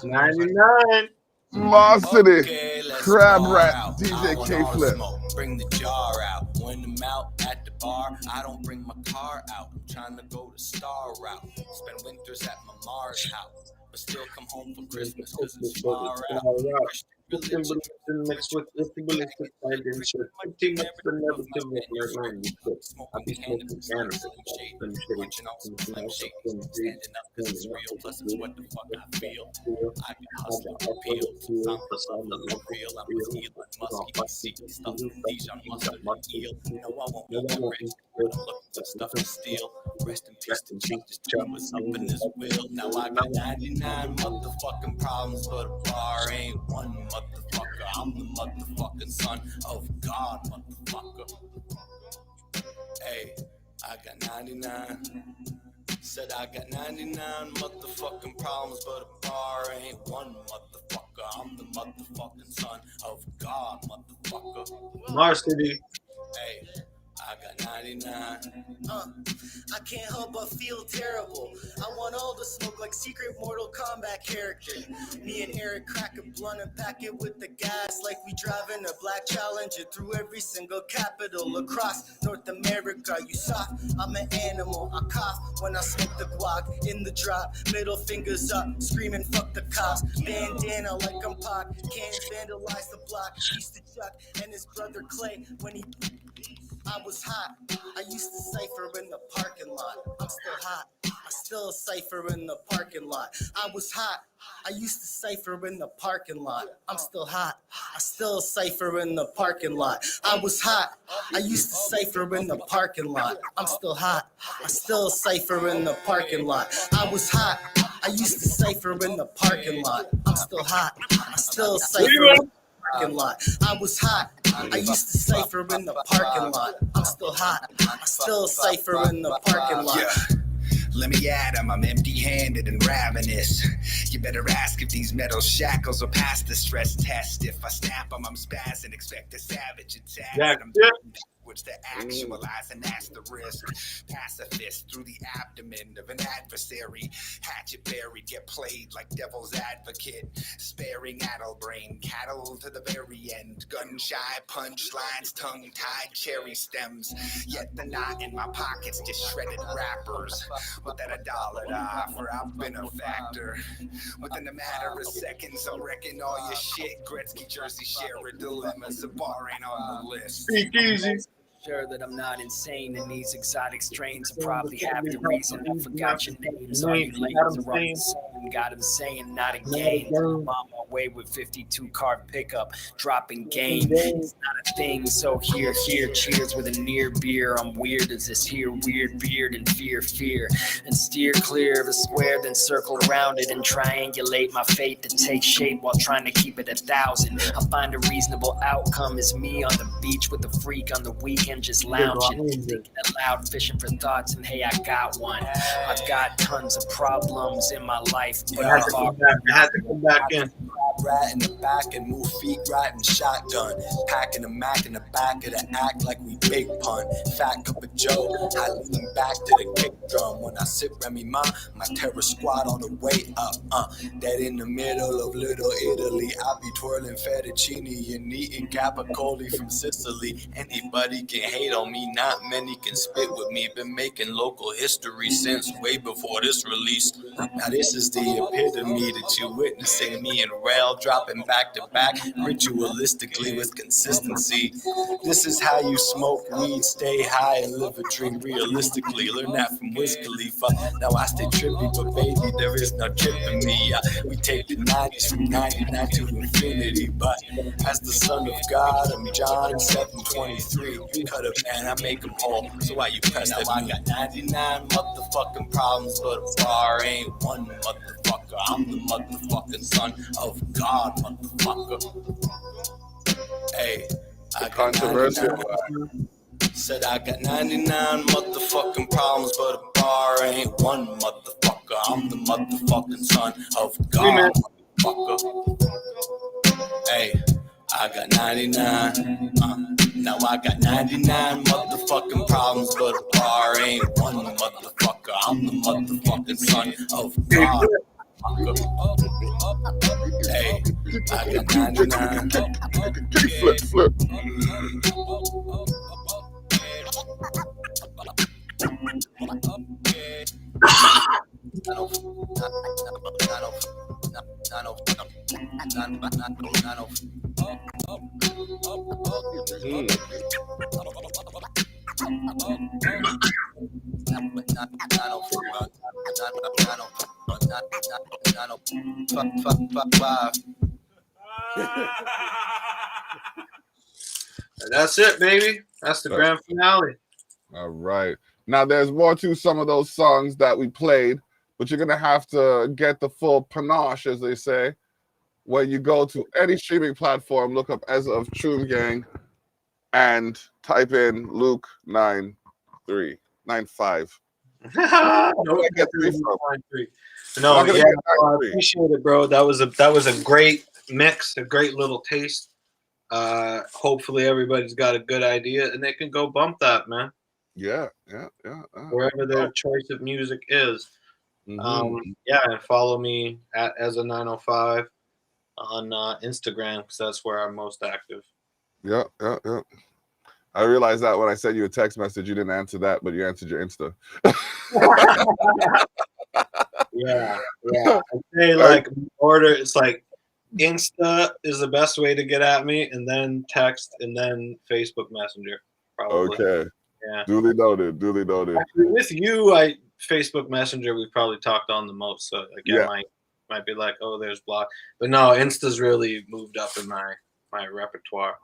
99. Small City. Okay, let's Crab bar Rat. out. DJ I want K all the Flip. smoke. Bring the jar out. When I'm out at the bar, I don't bring my car out. I'm trying to go the star route. Spend winters at my Mars house, but still come home for Christmas because it's far out. Christian religion Mixed with ballistic guidance, pretty much the negative of your language. I'll be smoking cannabis. Slim Shady. punching off some Slim Shady. Standing up because it's real, plus it's what the fuck I feel. I be hustling for pills. I'm the son of the real. I'm with Elon Musk. He see stuff from Dijon, mustard, and eel. No, I won't be rich, but I'm looking for stuff to steal. Rest in peace to Jesus, was up in his will. Now I got 99 motherfucking problems, but a bar ain't one motherfucker. I'm the motherfucking son of God, motherfucker. Hey, I got 99. Said I got 99 motherfucking problems, but a bar ain't one motherfucker. I'm the motherfucking son of God, motherfucker. Mars City. Hey, I got 99. I can't help but feel terrible. I want all the smoke like secret Mortal Kombat character. Me and Eric crack a blunt and pack it with the gas like we driving a black Challenger through every single capital across North America. You soft, I'm an animal. I cough when I smoke the guac in the drop. Middle fingers up, screaming fuck the cops. Bandana like I'm Pac. Can't vandalize the block. Used to Chuck and his brother Clay when he. I was hot. I used to cipher in the parking lot. I'm still hot. I still cipher in the parking lot. I was hot. I used to cipher in the parking lot. I'm still hot. I still cipher in the parking lot. I was hot. I used to cipher in the parking lot. I'm still hot. I still cipher in the parking lot. I was hot. I used to cipher in the parking lot. I'm still hot. I still cipher in the parking lot. I was hot. I used to cipher in the parking lot. I'm still hot. I still cipher in the parking lot. Yeah. Let me at him, I'm empty-handed and ravenous. You better ask if these metal shackles will pass the stress test. If I snap them, I'm spazzing, expect a savage attack. Yeah. I'm which to actualize, and that's the risk. Pacifist through the abdomen of an adversary. Hatchet buried, get played like devil's advocate. Sparing addle brain, cattle to the very end. Gun shy punchlines, tongue tied cherry stems. Yet the knot in my pockets just shredded wrappers. With that $1 to offer, I've been a factor. Within a matter of seconds, I'm wrecking all your shit. Gretzky jersey share dilemmas, the bar ain't on the list. Speak easy. Sure that I'm not insane in these exotic strains. Probably have the reason I forgot your names. Are you lanes are all the same? and got him saying not again. I'm on my way with 52 car pickup, dropping game. It's not a thing, so here, cheers with a near beer. I'm weird as this here weird beard and fear, and steer clear of a square, then circle around it and triangulate my fate to take shape while trying to keep it 1,000. I'll find a reasonable outcome is me on the beach with the freak on the weekend, just lounging, thinking aloud, fishing for thoughts, and hey, I got one. I've got tons of problems in my life, but I had to come back in. Rat in the back and move feet riding shotgun. Packing a Mac in the back of the act like we big pun. Fat cup of Joe, I lean back to the kick drum. When I sip Remy Ma, my terror squad all the way up. Dead in the middle of Little Italy. I be twirling fettuccine and eating capicoli from Sicily. Anybody can hate on me, not many can spit with me. Been making local history since way before this release. Now this is the epitome that you witnessing me and rail dropping back to back ritualistically with consistency. This is how you smoke weed, stay high, and live a dream realistically. Learn that from Wiz Khalifa. Now I stay trippy, but baby, there is no tripping me. We take the 90s from 99 to infinity, but as the son of God, I'm John 7:23. Cut a man, I make him whole. So why you press that? I got 99 motherfucking problems, but a bar ain't one motherfucker. I'm the motherfucking son of God, motherfucker. Hey, I got Controversial. said I got 99 motherfucking problems, but a bar ain't one motherfucker. I'm the motherfucking son of God, motherfucker. Hey, I got 99. Now I got 99 motherfucking problems, but a bar ain't one motherfucker. I'm the motherfucking son of God. Hey, I got 99. Flip. That's it, baby. That's the grand finale. All right. Now there's more to some of those songs that we played, but you're gonna have to get the full panache, as they say, when you go to any streaming platform, look up Ezza of Choom Gang, and type in Luke 9395. No, get 3 from? No, I'm gonna yeah, get I 93. appreciate it, bro. That was a great mix, a great little taste. Hopefully everybody's got a good idea and they can go bump that, man. Yeah. Wherever their choice of music is. Yeah, and follow me at Ezza905 on Instagram because that's where I'm most active. Yeah. I realized that when I sent you a text message, you didn't answer that, but you answered your Insta. Yeah. I say like order. It's like Insta is the best way to get at me, and then text, and then Facebook Messenger. Probably. Okay. Yeah. Duly noted. Actually, with you, Facebook Messenger we've probably talked on the most. So again, might be like, oh, there's block, but no, Insta's really moved up in my repertoire.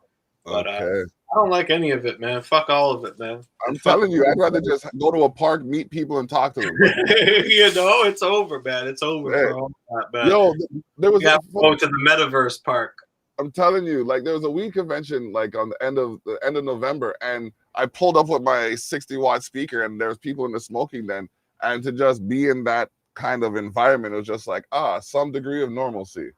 But Okay. I don't like any of it, man. Fuck all of it, man. I'm telling you, I'd rather just go to a park, meet people, and talk to them. You know, it's over, man. It's over for all that, man. Yo, there was you have to go to the Metaverse Park. I'm telling you, like there was a weed convention like on the end of November, and I pulled up with my 60-watt speaker, and there was people in the smoking den, and to just be in that kind of environment, it was just like some degree of normalcy.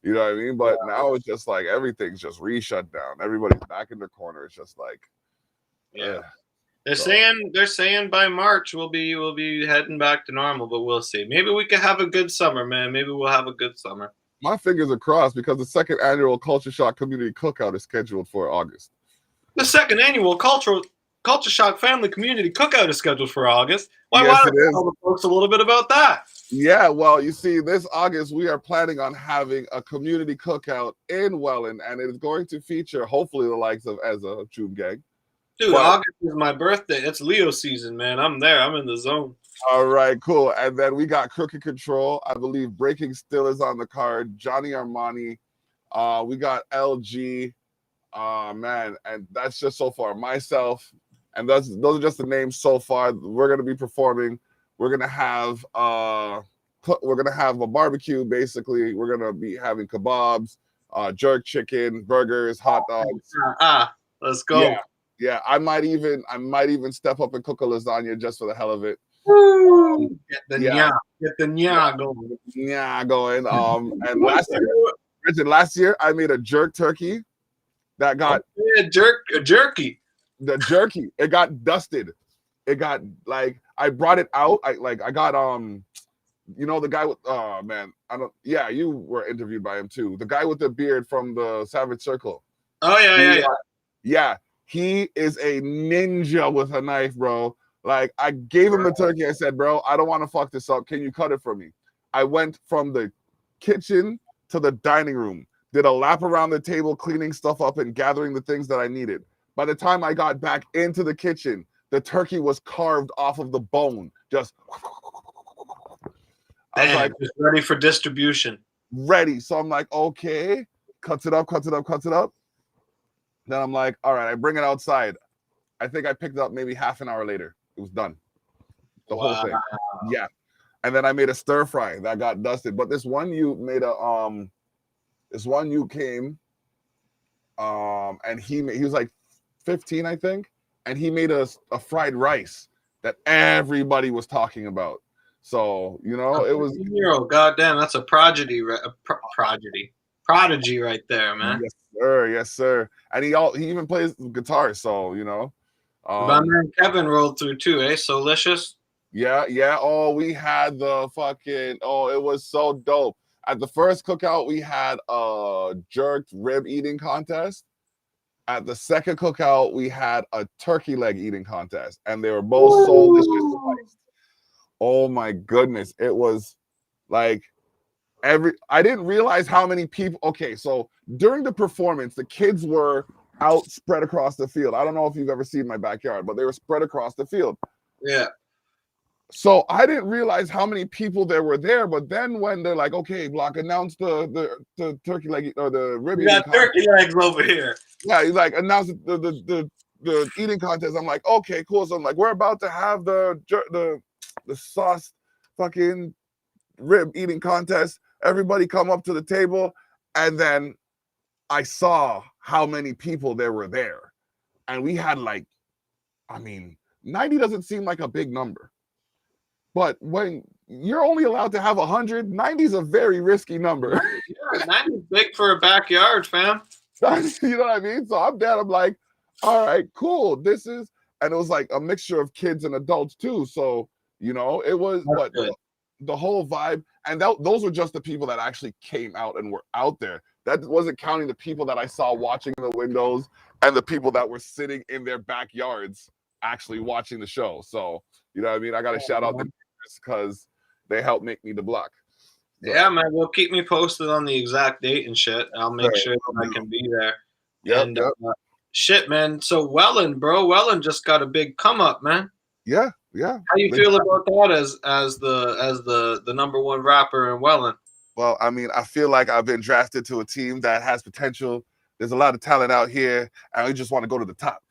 You know what I mean? But now it's just like everything's just re-shut down. Everybody's back in their corner. It's just like, They're saying by March we'll be heading back to normal, but we'll see. Maybe we could have a good summer, man. Maybe we'll have a good summer. My fingers are crossed because the second annual Culcha Shock Community Cookout is scheduled for August. The second annual Culcha Shock Family Community Cookout is scheduled for August. Why don't you tell the folks a little bit about that? Yeah, well, you see, this August, we are planning on having a community cookout in Welland, and it is going to feature, hopefully, the likes of Ezza of Choom Gang. Dude, August is my birthday. It's Leo season, man. I'm there. I'm in the zone. All right, cool. And then we got Crooked Control. I believe Breaking Still is on the card. Johnny Armani. We got LG. Man, and that's just so far. Myself, and those are just the names so far. We're gonna be performing. We're gonna have a barbecue. Basically, we're gonna be having kebabs, jerk chicken, burgers, hot dogs. Let's go. Yeah, yeah. I might even step up and cook a lasagna just for the hell of it. Woo! Get the Yeah. nya going. Yeah, going. And last year I made a jerk turkey that got jerky. the jerky. It got dusted. It got like I brought it out. I got you know the guy with you were interviewed by him too. The guy with the beard from the Savage Circle. Oh yeah. Yeah, he is a ninja with a knife, bro. Like I gave him the turkey. I said, bro, I don't want to fuck this up. Can you cut it for me? I went from the kitchen to the dining room, did a lap around the table, cleaning stuff up and gathering the things that I needed. By the time I got back into the kitchen, the turkey was carved off of the bone. Just I was like, just ready for distribution. Ready. So I'm like, okay, cuts it up. Then I'm like, all right, I bring it outside. I think I picked it up maybe half an hour later. It was done. The whole thing. Yeah. And then I made a stir fry that got dusted. But this one you made came and he was like 15, I think, and he made a fried rice that everybody was talking about. So, you know, it was goddamn, that's a prodigy right there, man. Yes, sir. And he even plays guitar, so you know. My man Kevin rolled through too, Solicious. Yeah. Oh, we had the fucking it was so dope. At the first cookout, we had a jerked rib eating contest. At the second cookout, we had a turkey leg eating contest, and they were both so delicious. Oh my goodness, it was like I didn't realize how many people. Okay, so during the performance, the kids were out spread across the field. I don't know if you've ever seen my backyard, but they were spread across the field. Yeah. So I didn't realize how many people there were there. But then when they're like, okay, Block, announce the turkey leg or the rib. We got turkey legs over here. Yeah, he's like, announce the eating contest. I'm like, okay, cool. So I'm like, we're about to have the sauce fucking rib eating contest. Everybody come up to the table, and then I saw how many people there were there, and we had 90 doesn't seem like a big number, but when you're only allowed to have 100, 90 is a very risky number. Yeah, 90 is big for a backyard, fam. You know what I mean? So I'm dead. I'm like, all right, cool. This is, and it was like a mixture of kids and adults too. So you know, it was the whole vibe. And those were just the people that actually came out and were out there. That wasn't counting the people that I saw watching in the windows and the people that were sitting in their backyards actually watching the show. So, you know what I mean? I got to shout out them because they helped make me the Block. So, yeah, man. Well, keep me posted on the exact date and shit. I'll make sure that I can be there. Yep. Shit, man. So Wellen just got a big come up, man. Yeah. How you feel about that as the number one rapper in Welland? Well, I mean, I feel like I've been drafted to a team that has potential. There's a lot of talent out here, and we just want to go to the top.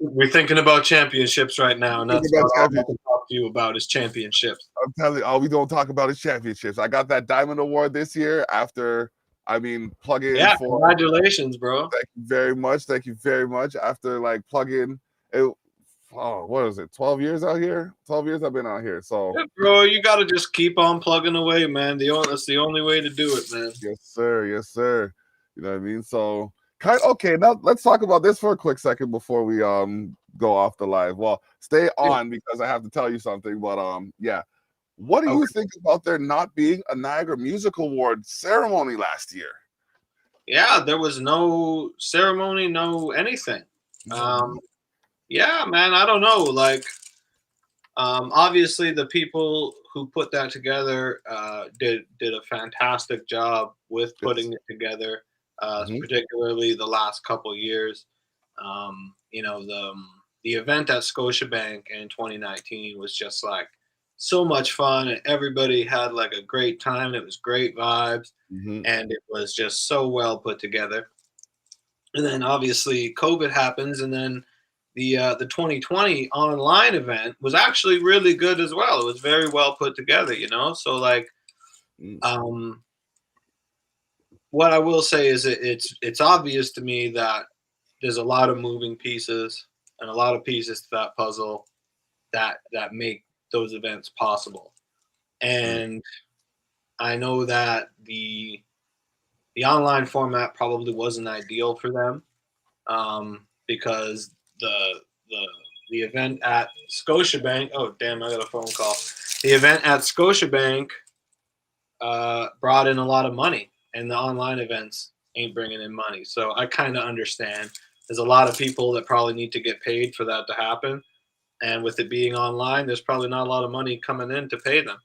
We're thinking about championships right now, and that's what I'm going to talk to you about is championships. I'm telling you, all we don't talk about is championships. I got that Diamond Award this year after, plug-in. Yeah, congratulations, bro. Thank you very much. After plugging it. Oh, what is it? 12 years out here? 12 years I've been out here. So, yeah, bro, you got to just keep on plugging away, man. That's the only way to do it, man. Yes, sir. You know what I mean? So, okay, now let's talk about this for a quick second before we go off the live. Well, stay on because I have to tell you something. But what do you think about there not being a Niagara Music Award ceremony last year? Yeah, there was no ceremony, no anything. Yeah, man, I don't know. Obviously, the people who put that together did a fantastic job with putting it together, particularly the last couple of years. the event at Scotiabank in 2019 was just like so much fun, and everybody had like a great time. It was great vibes, and it was just so well put together. And then obviously COVID happens, and then the 2020 online event was actually really good as well. It was very well put together, you know. So like, what I will say is it's obvious to me that there's a lot of moving pieces and a lot of pieces to that puzzle that make those events possible. And I know that the online format probably wasn't ideal for them, because the event at Scotiabank. Oh damn! I got a phone call. The event at Scotiabank brought in a lot of money, and the online events ain't bringing in money. So I kind of understand. There's a lot of people that probably need to get paid for that to happen, and with it being online, there's probably not a lot of money coming in to pay them.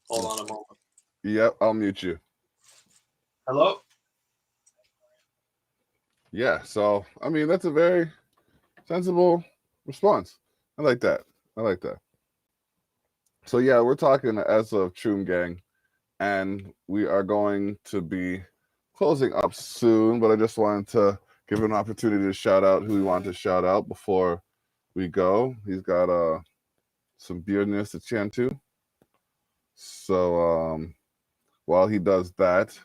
Hold on a moment. Yep, I'll mute you. Hello? Yeah, so I mean that's a very sensible response. I like that. I like that. So yeah, we're talking to Ezza of Choom Gang, and we are going to be closing up soon. But I just wanted to give an opportunity to shout out who we want to shout out before we go. He's got some beardness to chant to. So while he does that,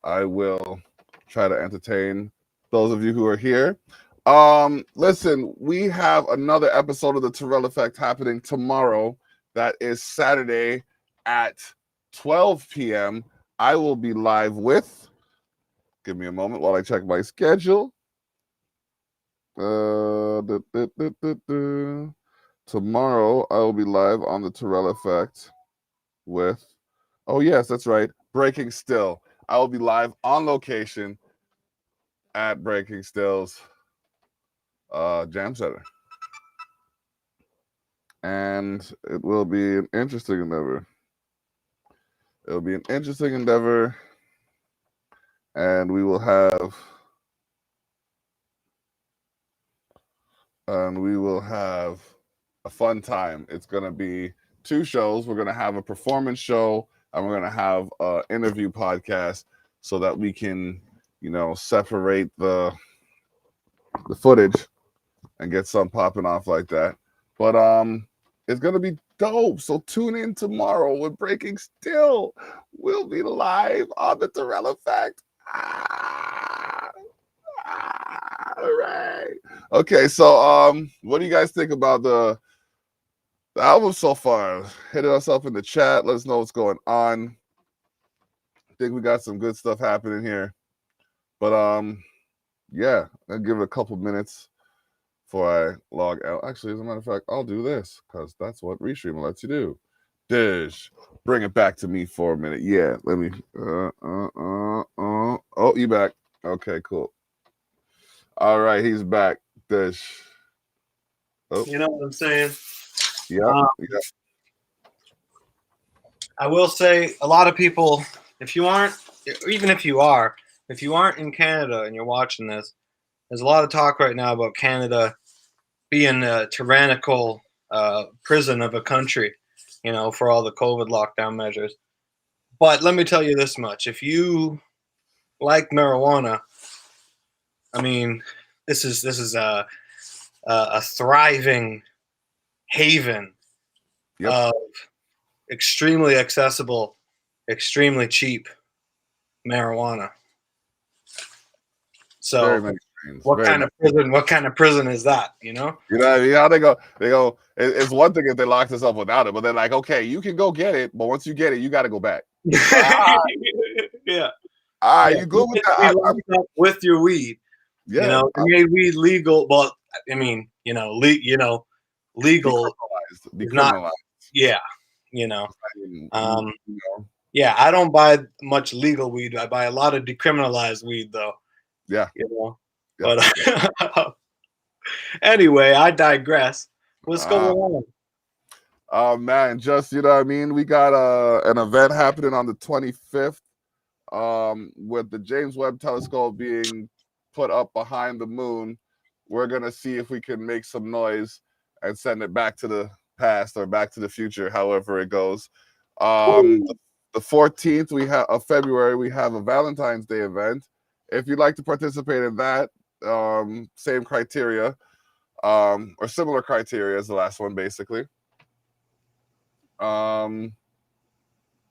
I will try to entertain those of you who are here. Listen, we have another episode of the Terrell Effect happening tomorrow. That is Saturday at 12 p.m. I will be live with, give me a moment while I check my schedule. Tomorrow I will be live on the Terrell Effect with, oh yes, that's right, Breaking Still. I will be live on location at Breaking Still's Jam Center. And it will be an interesting endeavor. It'll be an interesting endeavor, and we will have a fun time. It's going to be 2 shows. We're going to have a performance show, and we're going to have an interview podcast so that we can, you know, separate the footage and get some popping off like that. But it's going to be dope. So tune in tomorrow with Breaking Still. We'll be live on the Terrell Effect. All right. Okay, so what do you guys think about the album so far? Hit us up in the chat. Let us know what's going on. I think we got some good stuff happening here. But yeah, I'll give it a couple minutes before I log out. Actually, as a matter of fact, I'll do this because that's what Restream lets you do. Dish, bring it back to me for a minute. Yeah, let me. Oh, you back? Okay, cool. All right, he's back. Dish. Oh. You know what I'm saying? Yeah. I will say a lot of people, if you aren't in Canada and you're watching this, there's a lot of talk right now about Canada being a tyrannical prison of a country, you know, for all the COVID lockdown measures. But let me tell you this much. If you like marijuana, I mean, this is a thriving haven of extremely accessible, extremely cheap marijuana. So what kind of prison is that, you know? You know, they go, it's one thing if they locked us up without it, but they're like, okay, you can go get it, but once you get it, you got to go back. Yeah. You good with that? With your weed. Yeah. You know, they made weed legal, but I mean, legal decriminalized. Yeah, yeah, I don't buy much legal weed. I buy a lot of decriminalized weed, though. Yeah, But anyway, I digress. What's going on? Man, just you know what I mean. We got an event happening on the 25th, with the James Webb Telescope being put up behind the moon. We're gonna see if we can make some noise and send it back to the past or back to the future, however it goes. The 14th of February, we have a Valentine's Day event. If you'd like to participate in that, same criteria, or similar criteria as the last one, basically. And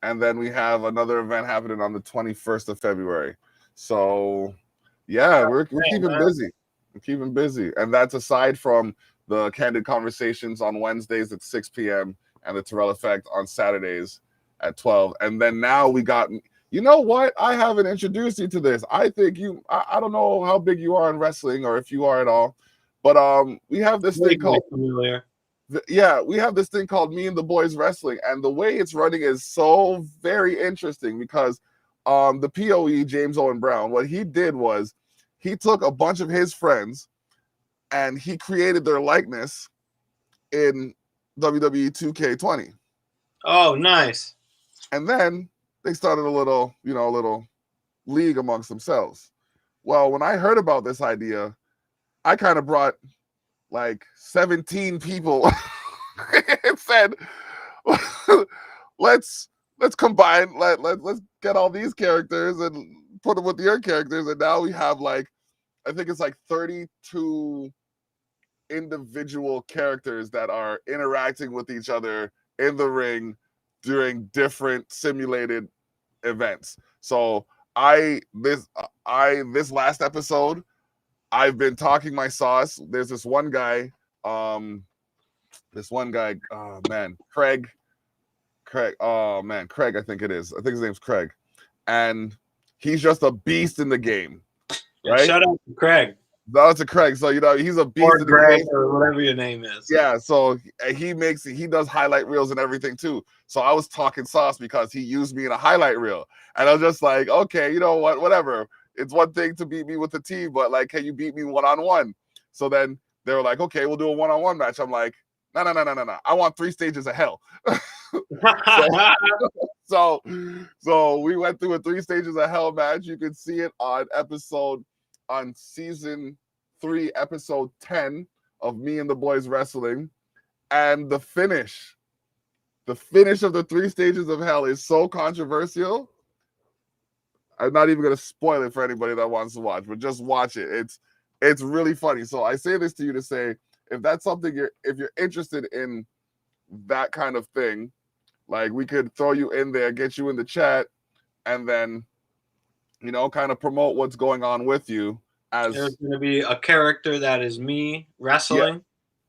then we have another event happening on the 21st of February. So, yeah, we're keeping busy. We're keeping busy. And that's aside from the Candid Conversations on Wednesdays at 6 p.m. and the Terrell Effect on Saturdays at 12. And then now we got, you know what? I haven't introduced you to this. I think I don't know how big you are in wrestling or if you are at all, but we have this thing called, we have this thing called Me and the Boys Wrestling. And the way it's running is so very interesting because the POE, James Owen Brown, what he did was he took a bunch of his friends and he created their likeness in WWE 2K20. Oh, nice. And then they started a little league amongst themselves. Well, when I heard about this idea, I kind of brought like 17 people and said, let's combine, let's get all these characters and put them with your characters. And now we have like, I think it's like 32 individual characters that are interacting with each other in the ring during different simulated events. So this last episode, I've been talking my sauce. There's this one guy, oh man, Craig, oh man, Craig, I think it is. I think his name's Craig. And he's just a beast in the game. Right? Shout out to Craig. No, it's a Craig. So he's a beast Or in the Greg game. or whatever your name is. Yeah, so he does highlight reels and everything too. So I was talking sauce because he used me in a highlight reel. And I was just like, okay, you know what, whatever. It's one thing to beat me with the team, but like, can you beat me one-on-one? So then they were like, okay, we'll do a one-on-one match. I'm like, no. I want 3 stages of hell. so we went through a 3 stages of hell match. You can see it on season 3, episode 10 of Me and the Boys Wrestling. And the finish of the 3 stages of hell is so controversial. I'm not even gonna spoil it for anybody that wants to watch, but just watch it. It's really funny. So I say this to you to say, if that's something if you're interested in that kind of thing, like we could throw you in there, get you in the chat, and then kind of promote what's going on with you. As there's going to be a character that is me wrestling.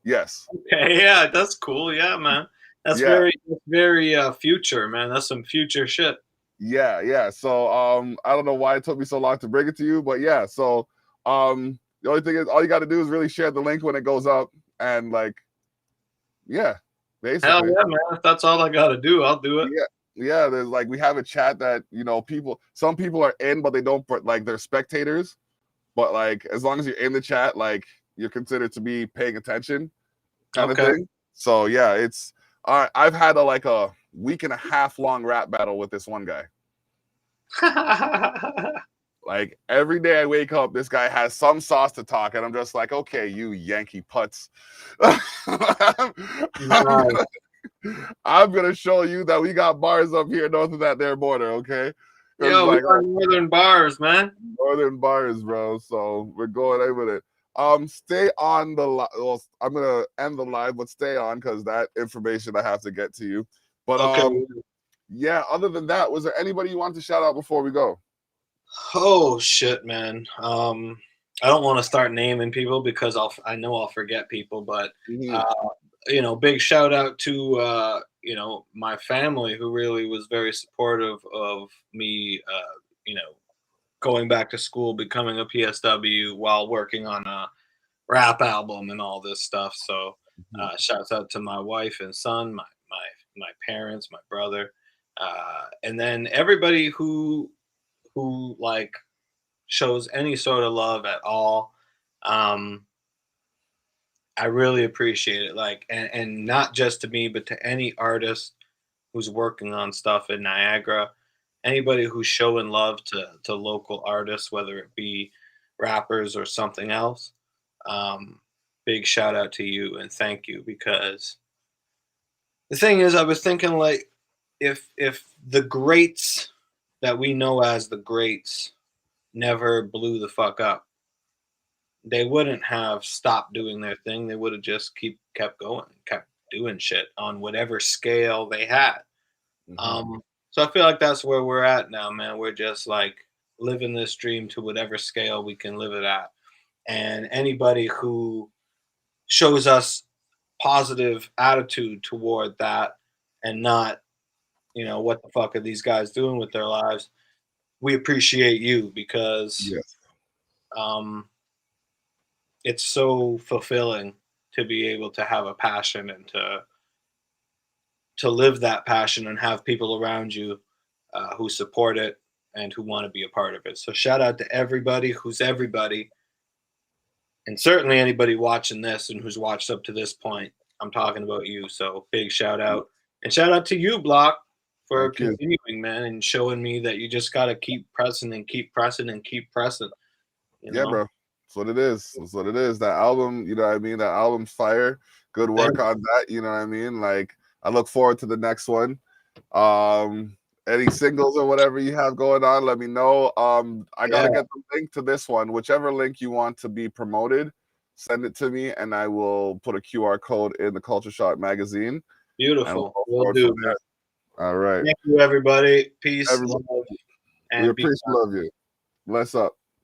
Yeah. Yes. Okay. Yeah, that's cool. Yeah, man. That's very future, man. That's some future shit. Yeah. So I don't know why it took me so long to bring it to you, but yeah. So the only thing is, all you got to do is really share the link when it goes up, and like, yeah, basically. Hell yeah, man. If that's all I got to do, I'll do it. Yeah. There's like, we have a chat that some people are in, but they don't, like, they're spectators. But like, as long as you're in the chat, like, you're considered to be paying attention, kind of thing. So yeah, it's I've had a week and a half long rap battle with this one guy. Like every day I wake up, this guy has some sauce to talk, and I'm just like, okay, you Yankee putz. I'm gonna show you that we got bars up here north of that there border, okay? Yo, we got northern bars, man. Northern bars, bro. So we're going in with it. Stay on the live. Well, I'm gonna end the live, but stay on because that information I have to get to you. But yeah. Other than that, was there anybody you want to shout out before we go? Oh shit, man. I don't want to start naming people because I know I'll forget people, but big shout out to my family who really was very supportive of me going back to school, becoming a PSW while working on a rap album and all this stuff. So shouts out to my wife and son, my parents, my brother, and then everybody who like shows any sort of love at all. I really appreciate it. Like, and not just to me, but to any artist who's working on stuff in Niagara, anybody who's showing love to local artists, whether it be rappers or something else. big shout out to you and thank you, because the thing is, I was thinking, like, if the greats that we know as the greats never blew the fuck up, they wouldn't have stopped doing their thing. They would have just kept going, kept doing shit on whatever scale they had. So I feel like that's where we're at now, man. We're just like living this dream to whatever scale we can live it at. And anybody who shows us positive attitude toward that and not, what the fuck are these guys doing with their lives? We appreciate you, because it's so fulfilling to be able to have a passion and to live that passion and have people around you who support it and who want to be a part of it. So shout out to everybody who's everybody, and certainly anybody watching this and who's watched up to this point. I'm talking about you. So big shout out, and shout out to you, Block, for continuing, man, and showing me that you just got to keep pressing and keep pressing and keep pressing. Yeah, bro. That's what it is. That's what it is. That album, you know what I mean? That album's fire. Good work on that. You know what I mean? Like, I look forward to the next one. Any singles or whatever you have going on, let me know. I gotta get the link to this one. Whichever link you want to be promoted, send it to me, and I will put a QR code in the Culcha Shock magazine. Beautiful. We'll do, man. All right. Thank you, everybody. Peace, love, and we appreciate love you. Bless up.